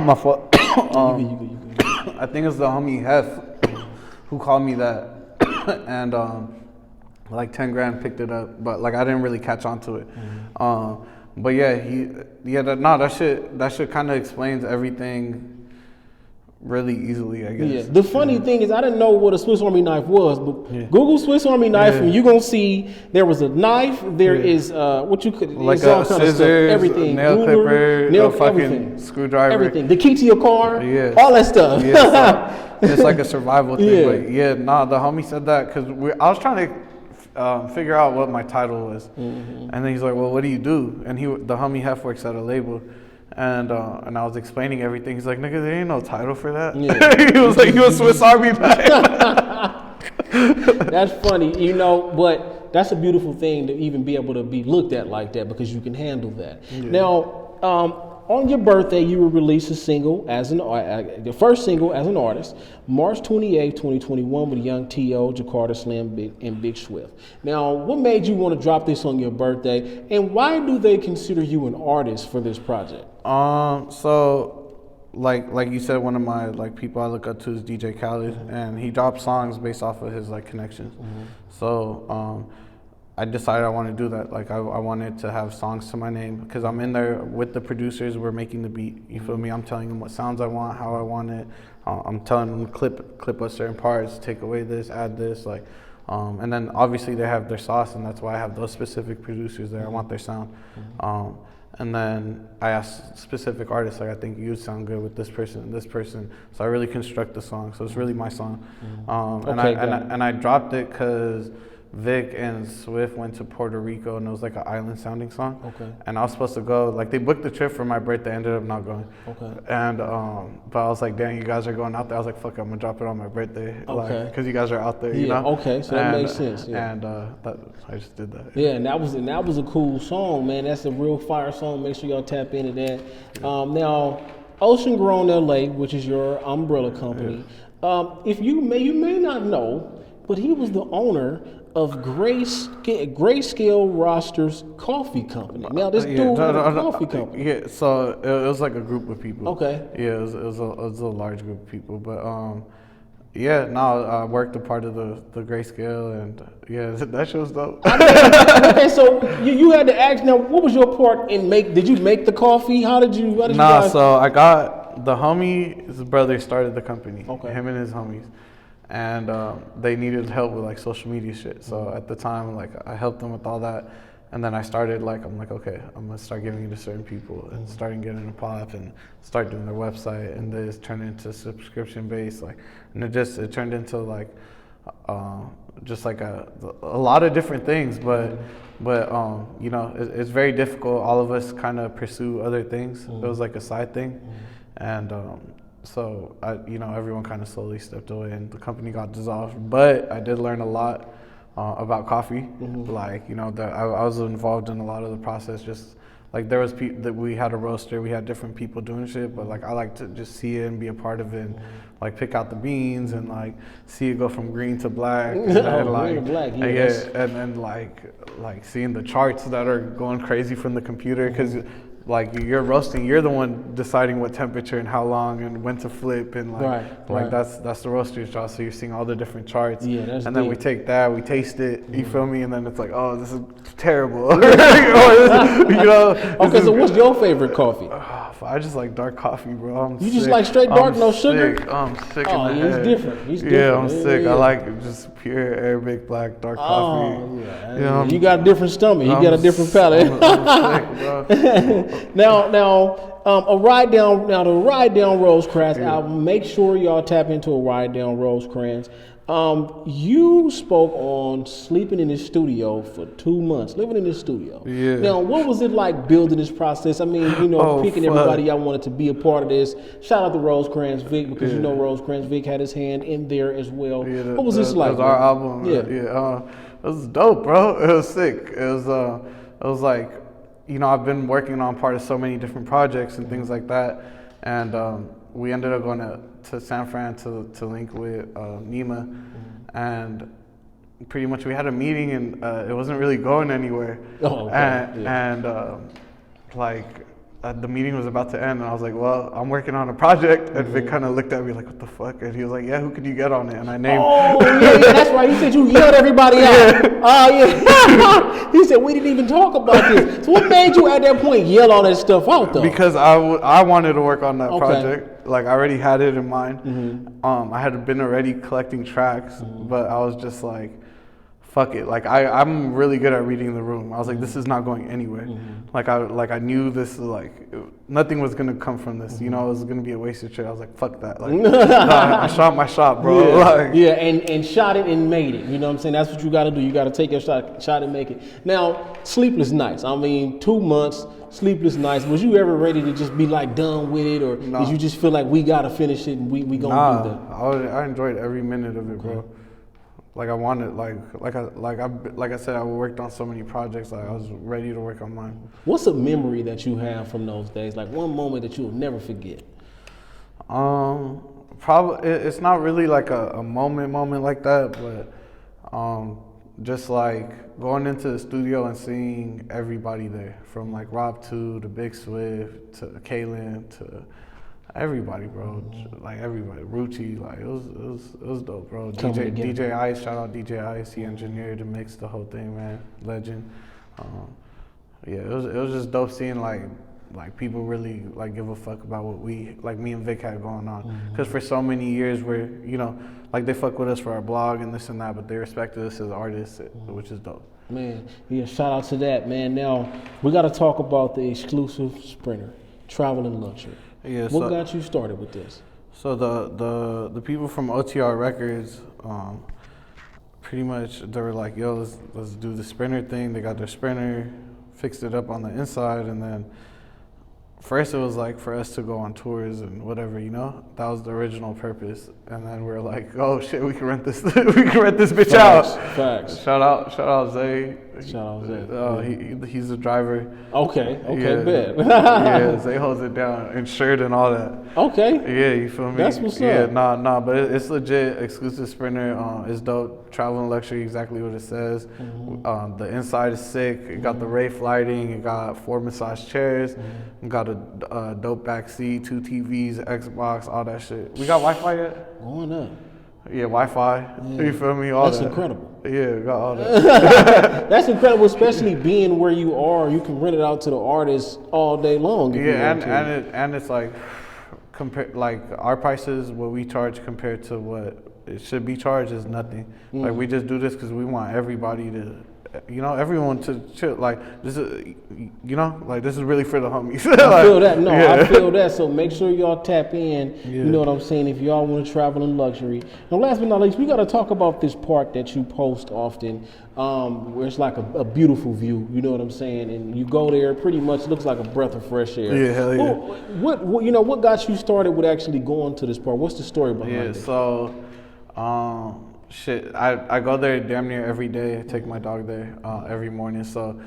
B: My fault. I think it's the homie Hef who called me that, and like 10 Grand picked it up, but like I didn't really catch on to it. But that shit kind of explains everything really easily, I guess.
A: Yeah. The funny thing is, I didn't know what a Swiss Army knife was, but Google Swiss Army knife, and you're gonna see there was a knife. There is what you could
B: like a scissors, everything, nail clipper, nail fucking everything. Screwdriver,
A: everything. The key to your car, all that stuff.
B: It's like a survival thing. But the homie said that because I was trying to figure out what my title was, and then he's like, "Well, what do you do?" And the homie Hef works at a label, and I was explaining everything. He's like, "Nigga, there ain't no title for that." Yeah. He was like, "You a Swiss Army knife."
A: That's funny, but that's a beautiful thing to even be able to be looked at like that because you can handle that. Yeah. Now, on your birthday, you will release a single as the first single as an artist, March 28, 2021, with Young T.O., Jakarta Slim, and Big Swift. Now, what made you want to drop this on your birthday, and why do they consider you an artist for this project?
B: So, like you said, one of my people I look up to is DJ Khaled, and he drops songs based off of his connections. So, I decided I want to do that. I wanted to have songs to my name because I'm in there with the producers. We're making the beat. You feel me? I'm telling them what sounds I want, how I want it. I'm telling them clip us certain parts, take away this, add this, and then obviously they have their sauce, and that's why I have those specific producers there. I want their sound. And then I asked specific artists, I think you'd sound good with this person and this person. So I really construct the song. So it's really my song. And I dropped it because Vic and Swift went to Puerto Rico, and it was an island sounding song. And I was supposed to go, they booked the trip for my birthday, ended up not going. And but I was like, dang, you guys are going out there. I was like, fuck, I'm gonna drop it on my birthday, because you guys are out there, you know. So that makes sense. And I just did that.
A: And that was a cool song, man. That's a real fire song. Make sure y'all tap into that. Now, Ocean Grown LA, which is your umbrella company. If you may not know, but he was the owner of Grayscale Rosters Coffee Company. Now this dude had a coffee company.
B: Yeah, so it was a group of people.
A: Yeah,
B: it was a large group of people, but I worked a part of the Grayscale, and that shit was dope.
A: So you had to ask. Now, what was your part in did you make the coffee? How did you guys?
B: So I got the homie. His brother started the company. Him and his homies. And they needed help with social media shit. So at the time, I helped them with all that. And then I started okay, I'm gonna start giving it to certain people and starting getting a pop and start doing their website. And this turned into subscription based, and it turned into just a lot of different things. But it's very difficult. All of us kind of pursue other things. It was a side thing, and. So everyone kind of slowly stepped away, and the company got dissolved. But I did learn a lot about coffee. I was involved in a lot of the process. Just there was that we had a roaster, we had different people doing shit. But I like to just see it and be a part of it, and pick out the beans and see it go from green to black. And then,
A: green to black,
B: and then seeing the charts that are going crazy from the computer because. You're roasting, you're the one deciding what temperature and how long and when to flip and that's the roaster's job. So you're seeing all the different charts. And then we take that, we taste it, you feel me? And then it's oh, this is terrible.
A: So what's your favorite coffee?
B: I just like dark coffee, bro.
A: You just like straight dark, no sugar?
B: I'm sick in the head.
A: He's different.
B: Yeah, I'm sick. I like just pure Arabic black dark coffee.
A: You got a different stomach. You got a different palate.
B: I'm sick, bro.
A: Now, a ride down Rosecrans album. Make sure y'all tap into a ride down Rosecrans. You spoke on sleeping in the studio for 2 months, living in the studio. Now, what was it like building this process? I mean, picking everybody I wanted to be a part of this. Shout out to Rosecrans Vic because Rosecrans Vic had his hand in there as well. What was this like?
B: It was our album. It was dope, bro. It was sick. It was I've been working on part of so many different projects and things like that, and we ended up going to San Fran to link with Nima, and pretty much we had a meeting and it wasn't really going anywhere. The meeting was about to end, and I was like, well, I'm working on a project. And Vic kind of looked at me like, what the fuck? And he was like, yeah, who could you get on it? And I named...
A: that's right. He said you yelled everybody out. He said, we didn't even talk about this. So what made you at that point yell all that stuff out, though?
B: Because I wanted to work on that project. I already had it in mind. I had been already collecting tracks, but I was just like, fuck it. I'm really good at reading the room. I was like, this is not going anywhere. I knew this nothing was gonna come from this. It was gonna be a wasted trip. I was like, fuck that. I shot my shot, bro.
A: And shot it and made it. You know what I'm saying? That's what you gotta do. You gotta take your shot and make it. Now, sleepless nights. I mean, 2 months, sleepless nights. Was you ever ready to just be done with it, or did you just feel like we gotta finish it and we gonna do that?
B: I enjoyed every minute of it, bro. I wanted, like I said, I worked on so many projects. Like I was ready to work on mine.
A: What's a memory that you have from those days? Like one moment that you'll never forget.
B: Probably it's not really like a moment like that, but just like going into the studio and seeing everybody there, from like Rob 2 to Big Swift to Kalen to everybody, bro. Like everybody, Rucci, like it was dope, bro. DJ Ice, shout out DJ Ice. He engineered and mixed the whole thing, man. Legend. Yeah, it was just dope seeing like people really like give a fuck about what we, like me and Vic, had going on. Because for so many years we're, you know, like they fuck with us for our blog and this and that, but they respected us as artists, which is dope.
A: Man, yeah, shout out to that, man. Now we got to talk about the exclusive Sprinter, Travel and Luxury.
B: Yeah.
A: What got you started with this?
B: So the people from OTR Records, pretty much they were like, yo, let's do the Sprinter thing. They got their Sprinter, fixed it up on the inside, and then first it was like for us to go on tours and whatever, you know. That was the original purpose. And then we're like, oh shit, we can rent this we can rent this bitch out.
A: Facts.
B: Shout out Zay.
A: Shout out Zay.
B: He's the driver.
A: Okay, bet.
B: Yeah, Zay holds it down, insured and all that.
A: Okay.
B: Yeah, you feel me?
A: That's what's up.
B: Yeah, nah, but it's legit. Exclusive Sprinter. It's dope. Travel and Luxury, exactly what it says. The inside is sick. It got the Wraith lighting. It got 4 massage chairs. It got a dope back seat, 2 TVs, Xbox, all that shit. We got Wi-Fi yet?
A: Going up.
B: Yeah, Wi-Fi. Yeah. You feel me? All
A: That's
B: that.
A: incredible.
B: Yeah, we got all that.
A: That's incredible, especially being where you are. You can rent it out to the artists all day long.
B: Yeah, and it's like like our prices, what we charge compared to what it should be charged is nothing. Like we just do this because we want everybody to, you know, everyone to chill. Like this is, you know, like this is really for the homies.
A: I feel that. No, yeah. I feel that. So make sure y'all tap in. Yeah. You know what I'm saying? If y'all want to travel in luxury. And last but not least, we got to talk about this park that you post often, where it's like a beautiful view. You know what I'm saying? And you go there, pretty much looks like a breath of fresh air.
B: Yeah, hell yeah.
A: What you know? What got you started with actually going to this park? What's the story behind it?
B: Yeah. So. Shit, I go there damn near every day. I take my dog there every morning. So,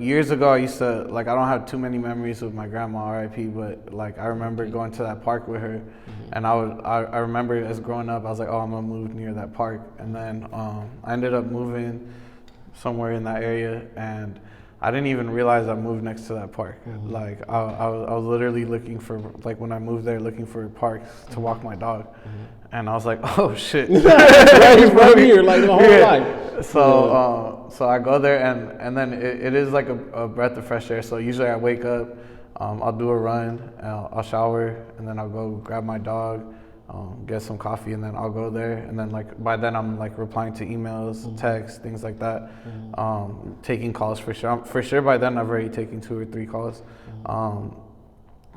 B: years ago, I used to, like, I don't have too many memories with my grandma, R.I.P., but, like, I remember going to that park with her. And I remember as growing up, I was like, oh, I'm going to move near that park. And then I ended up moving somewhere in that area, and I didn't even realize I moved next to that park. Like, I was literally looking for, like, when I moved there, looking for parks to walk my dog. And I was like, oh shit.
A: right here, like the whole life.
B: So I go there, and then it is like a breath of fresh air. So usually I wake up, I'll do a run, I'll shower, and then I'll go grab my dog, get some coffee, and then I'll go there. And then like by then I'm like replying to emails, texts, things like that, taking calls for sure. For sure by then I've already taken 2 or 3 calls.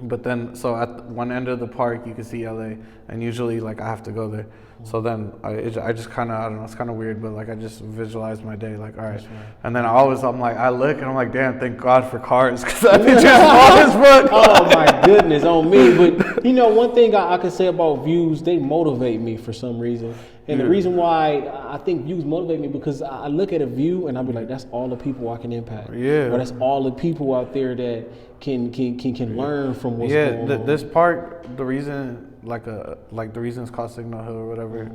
B: But then, so at one end of the park, you can see LA, and usually, like, I have to go there. So then, I just kind of, I don't know, it's kind of weird, but, like, I just visualize my day, like, all right. And then I look, and I'm like, damn, thank God for cars, because that bitch is small as fuck.
A: Oh, my goodness, on me. But, you know, one thing I can say about views, they motivate me for some reason. And the reason why I think views motivate me, because I look at a view and I'll be like, that's all the people I can impact. Yeah. Or that's all the people out there that can learn from what's going on.
B: This park, the reason the reason it's called Signal Hill or whatever,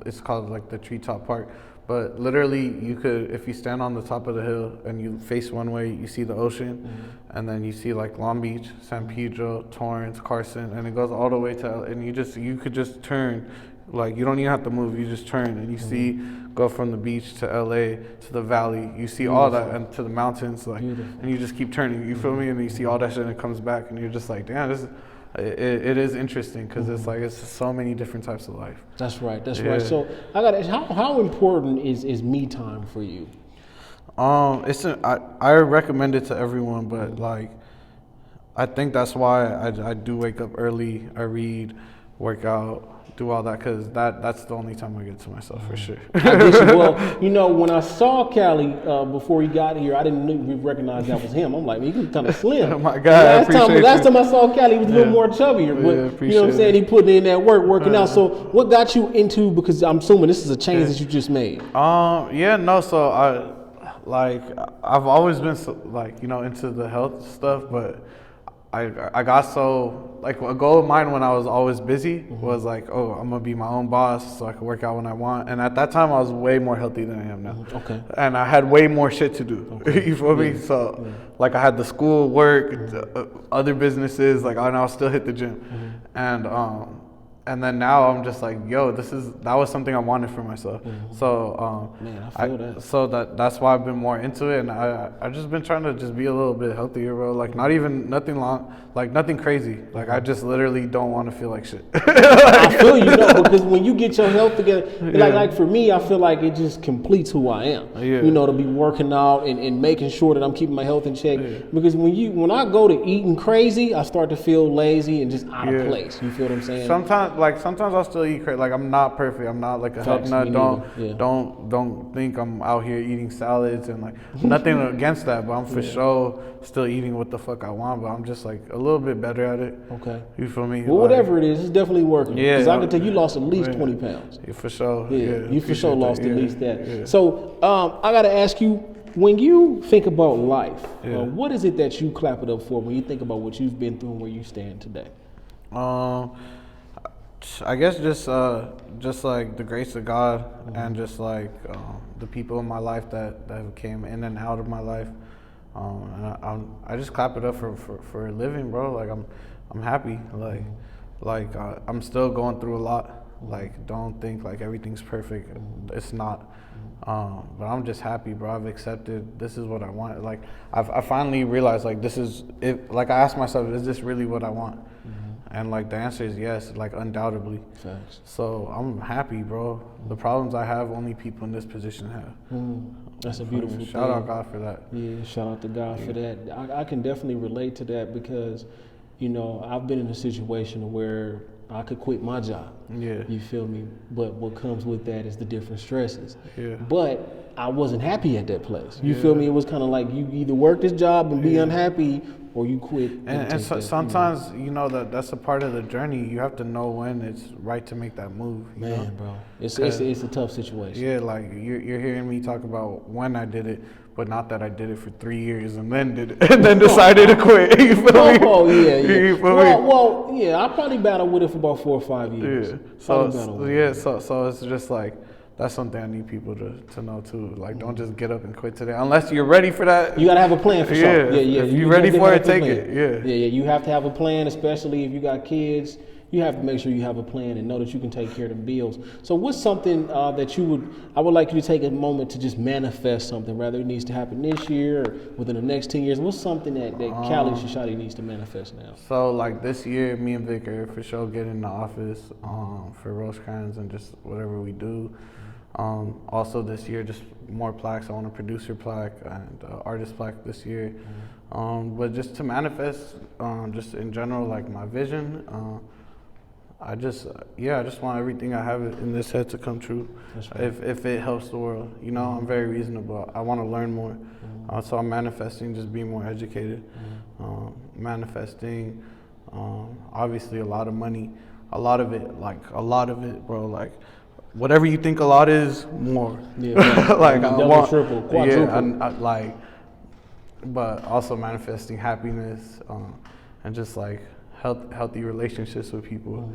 B: it's called like the Treetop Park. But literally, you could, if you stand on the top of the hill and you face one way, you see the ocean, and then you see like Long Beach, San Pedro, Torrance, Carson, and it goes all the way to, and you could just turn. Like, you don't even have to move, you just turn and you see, go from the beach to LA to the valley, you see all that, and to the mountains, like, and you just keep turning, you feel me? And you see all that shit and it comes back and you're just like, damn, it is interesting, because it's like, it's so many different types of life.
A: That's right. So how important is me time for you?
B: I recommend it to everyone, but like, I think that's why I do wake up early, I read. work out, do all that, because that's the only time I get to myself for sure.
A: I guess you, well, you know, when I saw Cali before he got here, I didn't recognize that was him. I'm like, man, he was kind of slim.
B: Oh my God,
A: last time I saw Cali, he was a little more chubbier. But you know what I'm saying? He put in that work, working out. So what got you into? Because I'm assuming this is a change that you just made.
B: So I've always been into the health stuff, but I got so, like, a goal of mine when I was always busy was like, oh, I'm gonna be my own boss so I can work out when I want. And at that time I was way more healthy than I am now. Okay. And I had way more shit to do. Okay. You feel me? So like I had the school, work, other businesses, like, and I'll still hit the gym. And then now I'm just like, yo, that was something I wanted for myself. So
A: man, I feel that.
B: So that's why I've been more into it, and I've just been trying to just be a little bit healthier, bro. Like nothing crazy. Like I just literally don't want to feel like shit.
A: I feel you know, because when you get your health together, like for me, I feel like it just completes who I am. Yeah. You know, to be working out and making sure that I'm keeping my health in check. Yeah. Because when I go to eating crazy, I start to feel lazy and just out of place. You feel what I'm saying?
B: Sometimes I'll still eat crazy. Like I'm not perfect. I'm not like a health nut. Don't think I'm out here eating salads and like nothing against that. But I'm for sure still eating what the fuck I want. But I'm just like a little bit better at it. Okay. You feel me?
A: Well, whatever it is, it's definitely working. Yeah. Because I can tell you lost at least 20 pounds.
B: Yeah, for sure.
A: Yeah. You for sure lost at least that. Yeah. So I gotta ask you, when you think about life, what is it that you clap it up for when you think about what you've been through and where you stand today?
B: I guess just like the grace of God and just like the people in my life that came in and out of my life. And I just clap it up for a living, bro. Like I'm happy. Like I'm still going through a lot. Like don't think like everything's perfect. It's not. But I'm just happy, bro. I've accepted this is what I want. Like I finally realized like this is it. Like I asked myself, is this really what I want? And like the answer is yes, like undoubtedly. Thanks. So I'm happy, bro. The problems I have, only people in this position have.
A: That's a beautiful thing.
B: Shout out God for that.
A: Yeah, shout out to God for that. I can definitely relate to that because, you know, I've been in a situation where I could quit my job. Yeah. You feel me? But what comes with that is the different stresses. Yeah. But I wasn't happy at that place. You feel me? It was kind of like you either work this job and be unhappy, or you quit.
B: And sometimes, you know, that's a part of the journey. You have to know when it's right to make that move. You know?
A: Bro, it's a tough situation.
B: Yeah, like you're hearing me talk about when I did it, but not that I did it for 3 years and then did it and then decided to quit. You feel me?
A: Oh yeah. You feel me? Well, yeah. I probably battled with it for about 4 or 5 years.
B: Yeah. So it's just like. That's something I need people to know too. Like, don't just get up and quit today unless you're ready for that.
A: You gotta have a plan for sure. Yeah.
B: If you're ready for it, take it.
A: Yeah. You have to have a plan, especially if you got kids. You have to make sure you have a plan and know that you can take care of the bills. So, what's something that I would like you to take a moment to just manifest something, whether it needs to happen this year or within the next 10 years. What's something that Cali Shashati needs to manifest now?
B: So, like this year, me and Vicar for sure get in the office for Rosecrans and just whatever we do. Also this year, just more plaques. I want a producer plaque and artist plaque this year. But just to manifest, just in general, like my vision, I just want everything I have in this head to come true. Right. If it helps the world, you know, I'm very reasonable. I want to learn more. So I'm manifesting, just being more educated. Manifesting, obviously a lot of money, a lot of it, bro, like, whatever you think a lot is, more. Yeah, like
A: double, triple, quadruple.
B: Yeah, but also manifesting happiness and just like healthy relationships with people.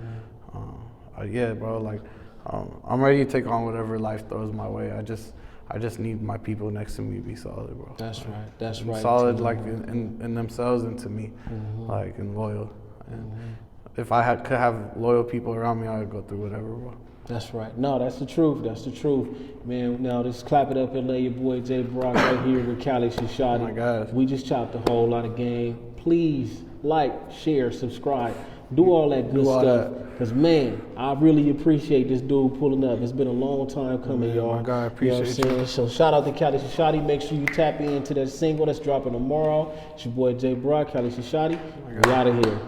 B: Yeah, bro. Like I'm ready to take on whatever life throws my way. I just need my people next to me to be solid, bro.
A: That's right. That's right.
B: Solid, like in themselves and to me, like and loyal. And if I could have loyal people around me, I would go through whatever, bro.
A: That's right. No, that's the truth. That's the truth. Man, now this Clap It Up LA, your boy J.Brock right here with Cali Shashati.
B: Oh my God.
A: We just chopped a whole lot of game. Please like, share, subscribe. Do all that good stuff. Because, man, I really appreciate this dude pulling up. It's been a long time coming, y'all.
B: Oh my God, I appreciate you.
A: So shout out to Cali Shashati. Make sure you tap into that single that's dropping tomorrow. It's your boy J.Brock, Cali Shashati. We out of here.